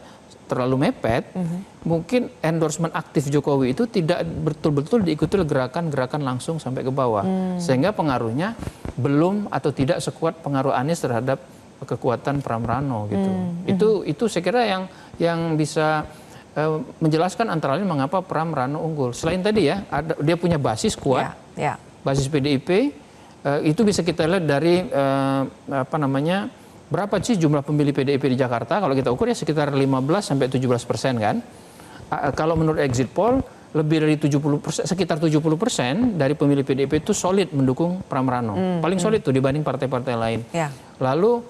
terlalu mepet, mungkin endorsement aktif Jokowi itu tidak betul-betul diikuti oleh gerakan-gerakan langsung sampai ke bawah. Sehingga pengaruhnya belum atau tidak sekuat pengaruh Anies terhadap kekuatan Pram Rano gitu. Itu saya kira yang bisa menjelaskan antara lain mengapa Pram Rano unggul. Selain tadi ya, dia punya basis kuat, basis PDIP, itu bisa kita lihat dari berapa sih jumlah pemilih PDIP di Jakarta? Kalau kita ukur ya sekitar 15-17% kan. Kalau menurut exit poll lebih dari 70%, sekitar 70% dari pemilih PDIP itu solid mendukung Pram Rano. Paling solid tuh dibanding partai-partai lain. Lalu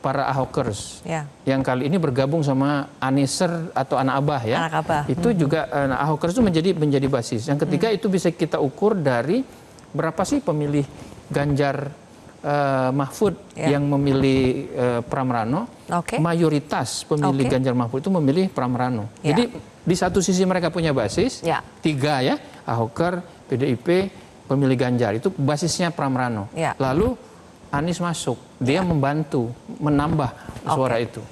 para Ahokers yang kali ini bergabung sama Aniser atau anak Abah ya. Anak Abah. Itu juga Ahokers itu menjadi basis. Yang ketiga itu bisa kita ukur dari berapa sih pemilih Ganjar Mahfud yang memilih Pram Rano. Mayoritas pemilih Ganjar Mahfud itu memilih Pram Rano. Jadi di satu sisi mereka punya basis 3 ya, Ahoker, PDIP, pemilih Ganjar itu basisnya Pram Rano. Lalu Anies masuk, dia membantu menambah suara itu.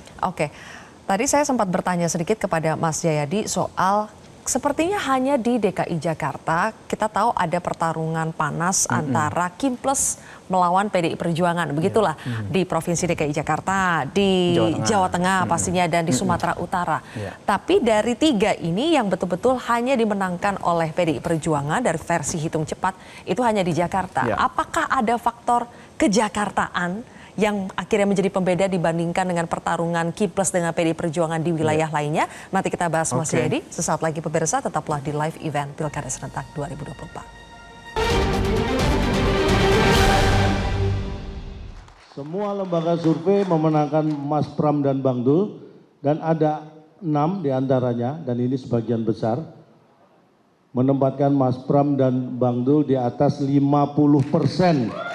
Tadi saya sempat bertanya sedikit kepada Mas Jayadi soal sepertinya hanya di DKI Jakarta kita tahu ada pertarungan panas antara Kim Plus melawan PDI Perjuangan, begitulah di Provinsi DKI Jakarta, di Jawa Tengah pastinya dan di Sumatera Utara. Tapi dari 3 ini yang betul-betul hanya dimenangkan oleh PDI Perjuangan dari versi hitung cepat itu hanya di Jakarta. Apakah ada faktor kejakartaan yang akhirnya menjadi pembeda dibandingkan dengan pertarungan Kim Plus dengan PDI Perjuangan di wilayah lainnya? Nanti kita bahas Mas Jayadi. Sesaat lagi pemirsa, tetaplah di live event Pilkada Serentak 2024. Semua lembaga survei memenangkan Mas Pram dan Bang Dul, dan ada 6 diantaranya, dan ini sebagian besar, menempatkan Mas Pram dan Bang Dul di atas 50%.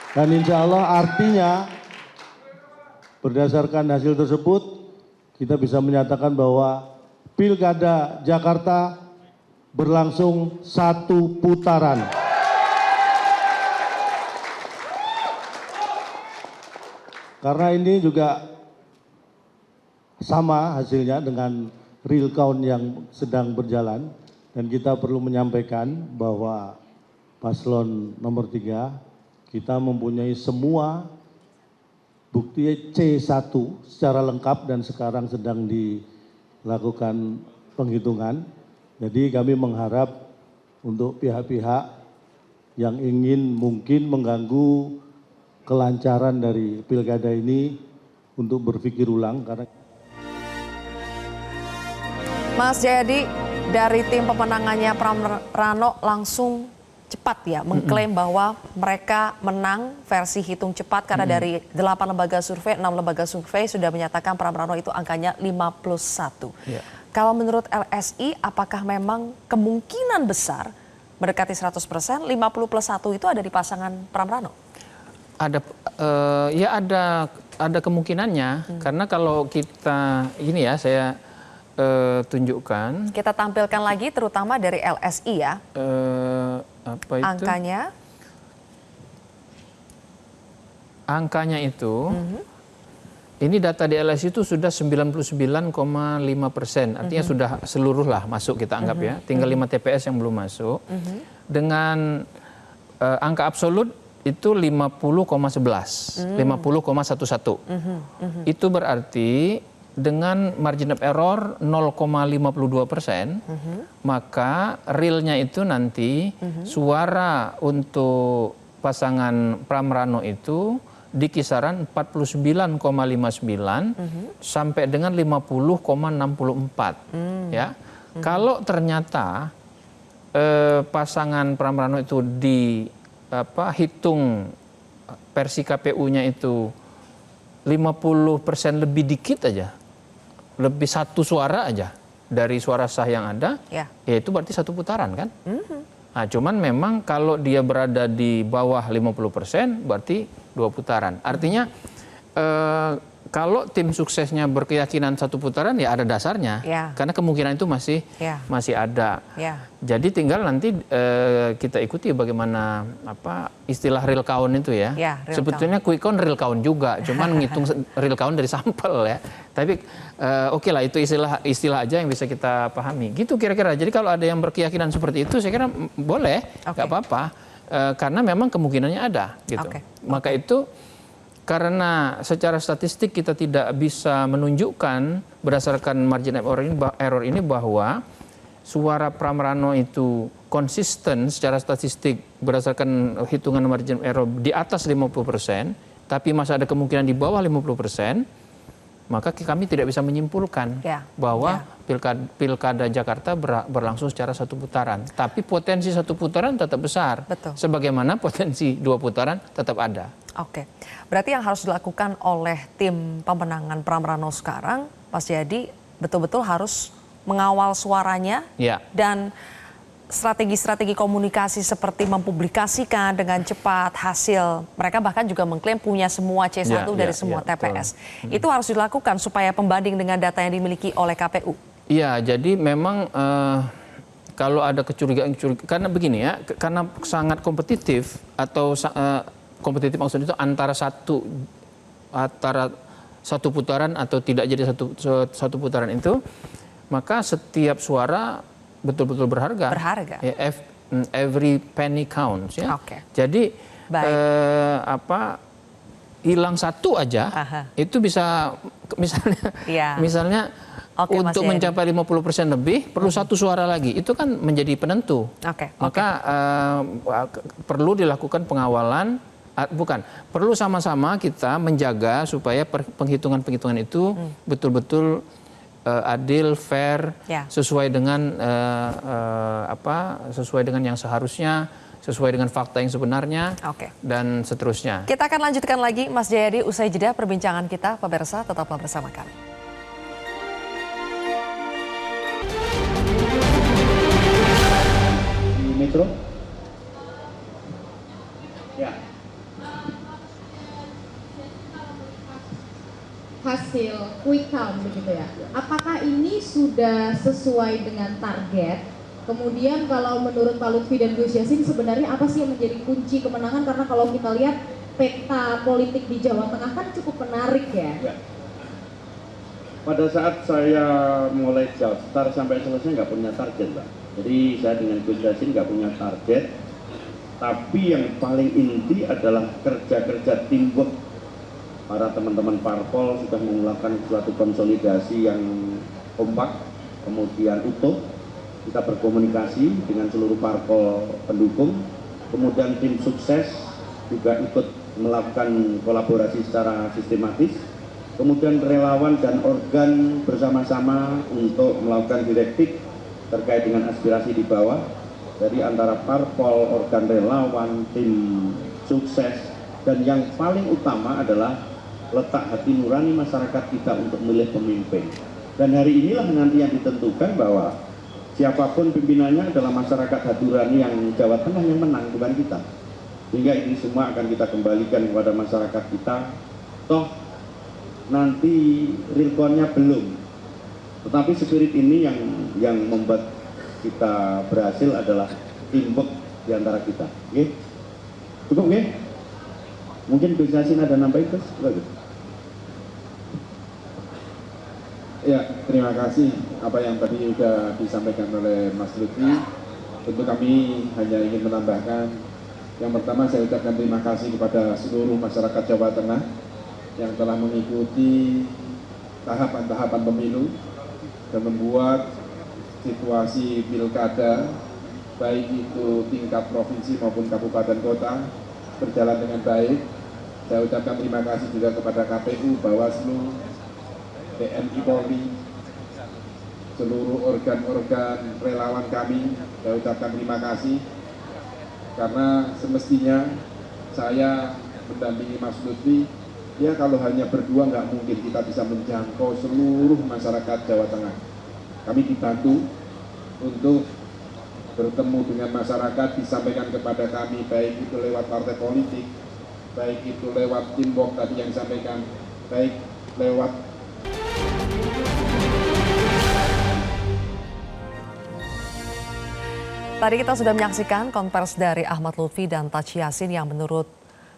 Dan insya Allah artinya berdasarkan hasil tersebut kita bisa menyatakan bahwa Pilkada Jakarta berlangsung 1 putaran. Karena ini juga sama hasilnya dengan real count yang sedang berjalan, dan kita perlu menyampaikan bahwa paslon nomor 3 kita mempunyai semua bukti C1 secara lengkap dan sekarang sedang dilakukan penghitungan. Jadi kami mengharap untuk pihak-pihak yang ingin mungkin mengganggu kelancaran dari pilkada ini untuk berpikir ulang. Karena Mas Jayadi, dari tim pemenangannya Pram Rano langsung cepat ya mengklaim bahwa mereka menang versi hitung cepat karena dari 8 lembaga survei, 6 lembaga survei sudah menyatakan Pramrano itu angkanya 51. Ya. Kalau menurut LSI, apakah memang kemungkinan besar mendekati 100%, 50+1 itu ada di pasangan Pramrano? Ada ada kemungkinannya karena kalau kita ini ya saya tunjukkan. Kita tampilkan lagi terutama dari LSI ya. Apa itu? Angkanya itu. Ini data di LSI itu sudah 99,5%, artinya sudah seluruh lah masuk kita anggap ya, tinggal 5 TPS yang belum masuk. Dengan angka absolut itu 50,11, 50,11. Itu berarti dengan margin of error 0,52%, maka realnya itu nanti suara untuk pasangan Pramrano itu di kisaran 49,59 sampai dengan 50,64 ya. Kalau ternyata pasangan Pramrano itu hitung versi KPU-nya itu 50% lebih dikit aja, lebih 1 suara aja dari suara sah yang ada, ya itu berarti 1 putaran kan. Nah, cuman memang kalau dia berada di bawah 50% berarti 2 putaran. Artinya kalau tim suksesnya berkeyakinan 1 putaran ya ada dasarnya, karena kemungkinan itu masih ada. Jadi tinggal nanti kita ikuti bagaimana istilah real count itu ya. Sebetulnya quick count real count juga, cuman ngitung real count dari sampel ya. Tapi oke lah, itu istilah aja yang bisa kita pahami. Gitu kira-kira. Jadi kalau ada yang berkeyakinan seperti itu, saya kira boleh, nggak apa-apa, karena memang kemungkinannya ada. Gitu. Maka itu. Karena secara statistik kita tidak bisa menunjukkan berdasarkan margin of error ini bahwa suara Pramrano itu konsisten secara statistik berdasarkan hitungan margin of error di atas 50%, tapi masih ada kemungkinan di bawah 50%, maka kami tidak bisa menyimpulkan bahwa Pilkada Jakarta berlangsung secara 1 putaran. Tapi potensi 1 putaran tetap besar. Betul. Sebagaimana potensi 2 putaran tetap ada. Oke, berarti yang harus dilakukan oleh tim pemenangan Pramrano sekarang, Mas Jayadi, betul-betul harus mengawal suaranya dan strategi-strategi komunikasi seperti mempublikasikan dengan cepat hasil. Mereka bahkan juga mengklaim punya semua C1 dari semua TPS. Itu harus dilakukan supaya pembanding dengan data yang dimiliki oleh KPU. Iya, jadi memang kalau ada kecurigaan, karena begini ya, karena sangat kompetitif atau kompetitif maksudnya itu antara satu putaran atau tidak jadi satu putaran itu, maka setiap suara betul-betul berharga. Ya, every penny counts ya. Jadi hilang 1 aja itu bisa misalnya untuk mencapai 50% lebih perlu 1 suara lagi, itu kan menjadi penentu. Maka perlu dilakukan pengawalan. Perlu sama-sama kita menjaga supaya penghitungan-penghitungan itu betul-betul adil, fair, sesuai dengan sesuai dengan yang seharusnya, sesuai dengan fakta yang sebenarnya, dan seterusnya. Kita akan lanjutkan lagi, Mas Jayadi, usai jeda perbincangan kita. Pemirsa, tetaplah bersama kami. Metro. Ya. Hasil quick count begitu ya. Apakah ini sudah sesuai dengan target? Kemudian kalau menurut Pak Lutfi dan Gus Yassin sebenarnya apa sih yang menjadi kunci kemenangan? Karena kalau kita lihat peta politik di Jawa Tengah kan cukup menarik ya. Pada saat saya mulai daftar sampai selesai nggak punya target, Mbak. Jadi saya dengan Gus Yassin nggak punya target. Tapi yang paling inti adalah kerja-kerja teamwork. Para teman-teman parpol sudah melakukan suatu konsolidasi yang kompak, kemudian utuh. Kita berkomunikasi dengan seluruh parpol pendukung, kemudian tim sukses juga ikut melakukan kolaborasi secara sistematis, kemudian relawan dan organ bersama-sama untuk melakukan direktif terkait dengan aspirasi di bawah, Jadi antara parpol, organ relawan, tim sukses, dan yang paling utama adalah letak hati nurani masyarakat kita untuk memilih pemimpin. Dan hari inilah nanti yang ditentukan bahwa siapapun pimpinannya adalah masyarakat hati nurani yang Jawa Tengah yang menang, bukan kita. Sehingga ini semua akan kita kembalikan kepada masyarakat kita. Toh nanti realconnya belum, tetapi spirit ini yang membuat kita berhasil adalah teamwork di antara kita. Oke? Cukup, oke? Mungkin Gus Yassin ada nambahin, Gus? Ya, terima kasih apa yang tadi sudah disampaikan oleh Mas Lutfi. Tentu kami hanya ingin menambahkan, yang pertama saya ucapkan terima kasih kepada seluruh masyarakat Jawa Tengah yang telah mengikuti tahapan-tahapan pemilu dan membuat situasi pilkada baik itu tingkat provinsi maupun kabupaten kota berjalan dengan baik. Saya ucapkan terima kasih juga kepada KPU, Bawaslu, TNI Polri, seluruh organ-organ relawan kami. Saya ucapkan terima kasih karena semestinya saya mendampingi Mas Lutfi. Ya kalau hanya berdua nggak mungkin kita bisa menjangkau seluruh masyarakat Jawa Tengah. Kami dibantu untuk bertemu dengan masyarakat, disampaikan kepada kami, baik itu lewat partai politik, baik itu lewat teamwork tadi yang disampaikan, baik lewat Tadi kita sudah menyaksikan konversi dari Ahmad Lutfi dan Taci Yassin yang menurut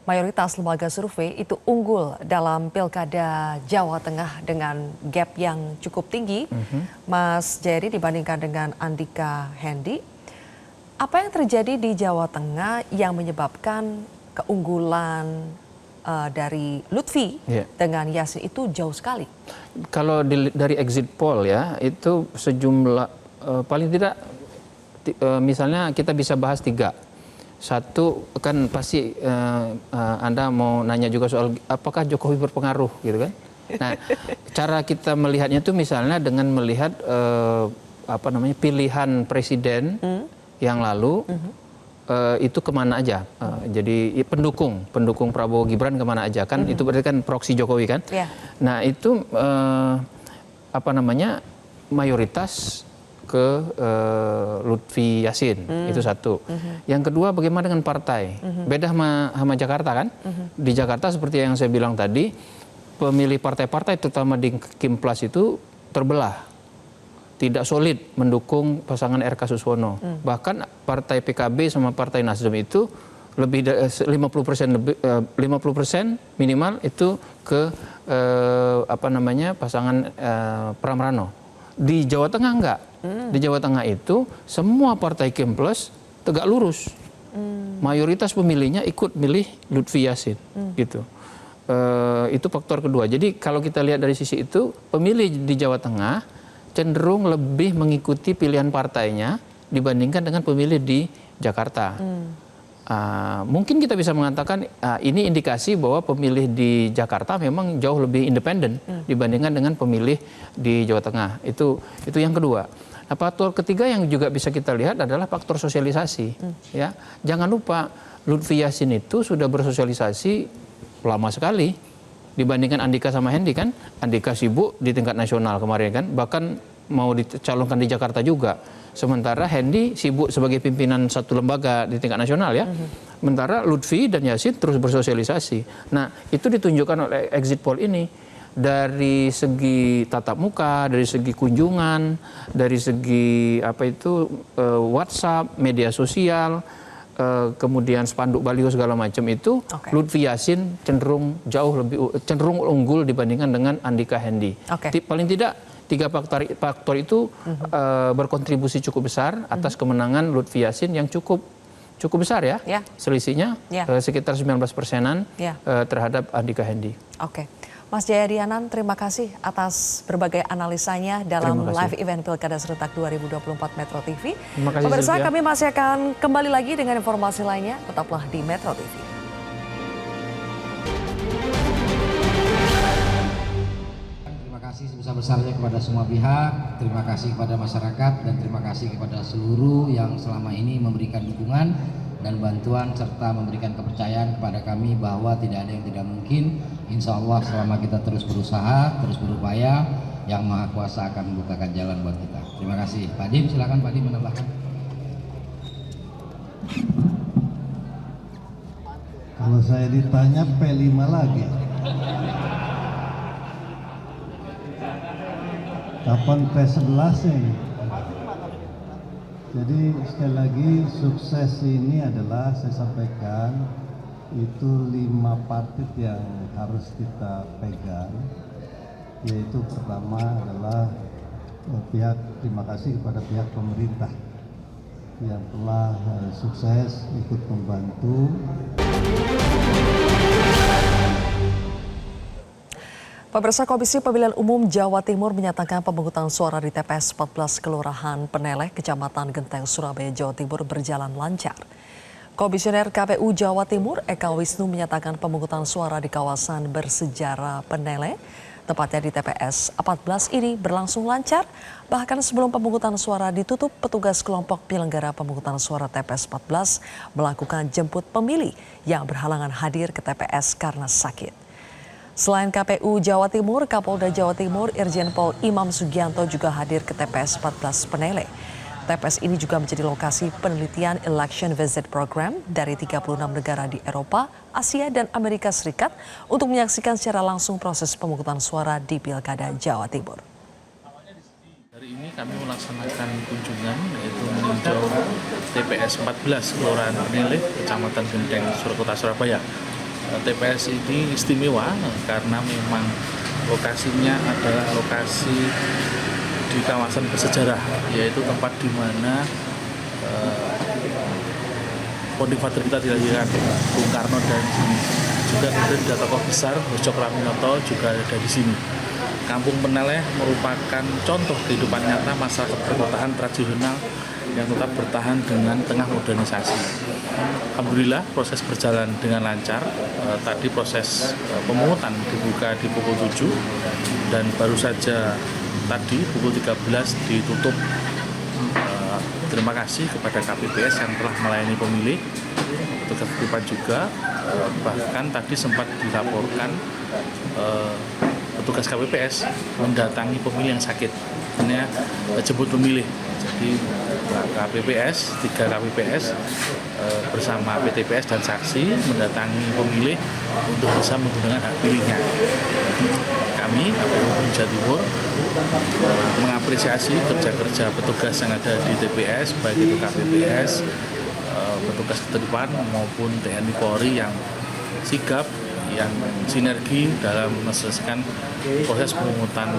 mayoritas lembaga survei itu unggul dalam Pilkada Jawa Tengah dengan gap yang cukup tinggi. Mas Jayadi dibandingkan dengan Andika Hendy. Apa yang terjadi di Jawa Tengah yang menyebabkan keunggulan dari Lutfi dengan Yassin itu jauh sekali? Kalau dari exit poll ya, itu sejumlah paling tidak misalnya kita bisa bahas 3. Satu kan pasti Anda mau nanya juga soal apakah Jokowi berpengaruh gitu kan. Nah, cara kita melihatnya itu misalnya dengan melihat pilihan presiden yang lalu itu kemana aja. Jadi pendukung Prabowo Gibran kemana aja kan, itu berarti kan proksi Jokowi kan. Nah, itu mayoritas ke Lutfi Yassin, itu satu. Yang kedua bagaimana dengan partai? Beda sama Jakarta kan? Di Jakarta seperti yang saya bilang tadi, pemilih partai-partai terutama di Kimplas itu terbelah. Tidak solid mendukung pasangan RK Suswono. Bahkan partai PKB sama partai Nasdem itu lebih dari 50% minimal itu ke pasangan Pramrano. Di Jawa Tengah enggak. Di Jawa Tengah itu semua partai Kimplas tegak lurus. Mayoritas pemilihnya ikut milih Lutfi Yassin gitu. Itu faktor kedua. Jadi kalau kita lihat dari sisi itu, pemilih di Jawa Tengah cenderung lebih mengikuti pilihan partainya dibandingkan dengan pemilih di Jakarta. Mungkin kita bisa mengatakan ini indikasi bahwa pemilih di Jakarta memang jauh lebih independen dibandingkan dengan pemilih di Jawa Tengah. Itu yang kedua. Nah, faktor ketiga yang juga bisa kita lihat adalah faktor sosialisasi. Ya, jangan lupa Lutfi Yassin itu sudah bersosialisasi lama sekali dibandingkan Andika sama Hendy kan. Andika sibuk di tingkat nasional kemarin kan, bahkan mau dicalonkan di Jakarta juga. Sementara Hendy sibuk sebagai pimpinan satu lembaga di tingkat nasional ya. Sementara Lutfi dan Yassin terus bersosialisasi. Nah, itu ditunjukkan oleh exit poll ini. Dari segi tatap muka, dari segi kunjungan, dari segi WhatsApp, media sosial, kemudian spanduk baliho segala macam itu, Lutfi Yassin cenderung unggul dibandingkan dengan Andika Hendy. Paling tidak 3 faktor itu berkontribusi cukup besar atas kemenangan Lutfi Yassin yang cukup besar ya. Selisihnya sekitar 19%-an terhadap Andika Hendy. Mas Jayadi Hanan, terima kasih atas berbagai analisanya dalam live event Pilkada Serentak 2024 Metro TV. Pemirsa, kami masih akan kembali lagi dengan informasi lainnya. Tetaplah di Metro TV. Terima kasih sebesar sebesar-besarnya kepada semua pihak, terima kasih kepada masyarakat dan terima kasih kepada seluruh yang selama ini memberikan dukungan dan bantuan serta memberikan kepercayaan kepada kami bahwa tidak ada yang tidak mungkin. Insya Allah selama kita terus berusaha, terus berupaya, Yang Maha Kuasa akan membukakan jalan buat kita. Terima kasih. Pak Dim, silakan Pak Dim menambahkan. Kalau saya ditanya P5 lagi. Kapan P11 ini? Jadi sekali lagi sukses ini adalah saya sampaikan itu 5 partit yang harus kita pegang, yaitu pertama adalah terima kasih kepada pihak pemerintah yang telah sukses ikut membantu. Pemirsa, Komisi Pemilihan Umum Jawa Timur menyatakan pemungutan suara di TPS 14 Kelurahan Peneleh, Kecamatan Genteng, Surabaya, Jawa Timur berjalan lancar. Komisioner KPU Jawa Timur Eka Wisnu menyatakan pemungutan suara di kawasan bersejarah Peneleh, tepatnya di TPS 14 ini berlangsung lancar. Bahkan sebelum pemungutan suara ditutup, petugas kelompok penyelenggara pemungutan suara TPS 14 melakukan jemput pemilih yang berhalangan hadir ke TPS karena sakit. Selain KPU Jawa Timur, Kapolda Jawa Timur Irjen Pol Imam Sugianto juga hadir ke TPS 14 Peneleh. TPS ini juga menjadi lokasi penelitian Election Visit Program dari 36 negara di Eropa, Asia, dan Amerika Serikat untuk menyaksikan secara langsung proses pemungutan suara di Pilkada Jawa Timur. Hari ini kami melaksanakan kunjungan yaitu meninjau TPS 14 Kelurahan Peneleh, Kecamatan Genteng, Kota Surabaya. TPS ini istimewa karena memang lokasinya adalah lokasi di kawasan bersejarah, yaitu tempat di mana founding father kita dilahirkan, Bung Karno, dan juga kemudian ada tokoh besar Hurjo Praminoto juga ada di sini. Kampung Peneleh merupakan contoh kehidupan nyata masyarakat perkotaan tradisional yang tetap bertahan dengan tengah modernisasi. Alhamdulillah proses berjalan dengan lancar. Tadi proses pemungutan dibuka di pukul 7 dan baru saja tadi pukul 13 ditutup. Terima kasih kepada KPPS yang telah melayani pemilih, petugas ketertiban juga, bahkan tadi sempat dilaporkan petugas KPPS mendatangi pemilih yang sakit, hanya jemput pemilih. Jadi KPPS, 3 KPPS bersama PTPS dan saksi mendatangi pemilih untuk bisa menggunakan hak pilihnya. Kami, KPU Jawa Timur, mengapresiasi kerja-kerja petugas yang ada di TPS, baik itu KPPS, petugas ketertiban maupun TNI Polri yang sigap, yang sinergi dalam menyelesaikan proses pemungutan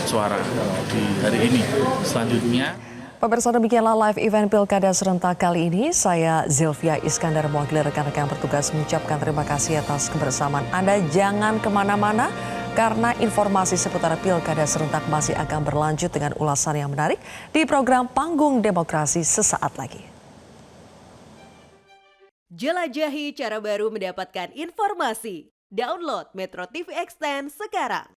suara di hari ini. Selanjutnya, Pemirsa, demikianlah live event Pilkada serentak kali ini. Saya Zilvia Iskandar mewakili rekan-rekan bertugas mengucapkan terima kasih atas kebersamaan Anda. Jangan kemana-mana karena informasi seputar Pilkada serentak masih akan berlanjut dengan ulasan yang menarik di program Panggung Demokrasi sesaat lagi. Jelajahi cara baru mendapatkan informasi. Download Metro TV Extend sekarang.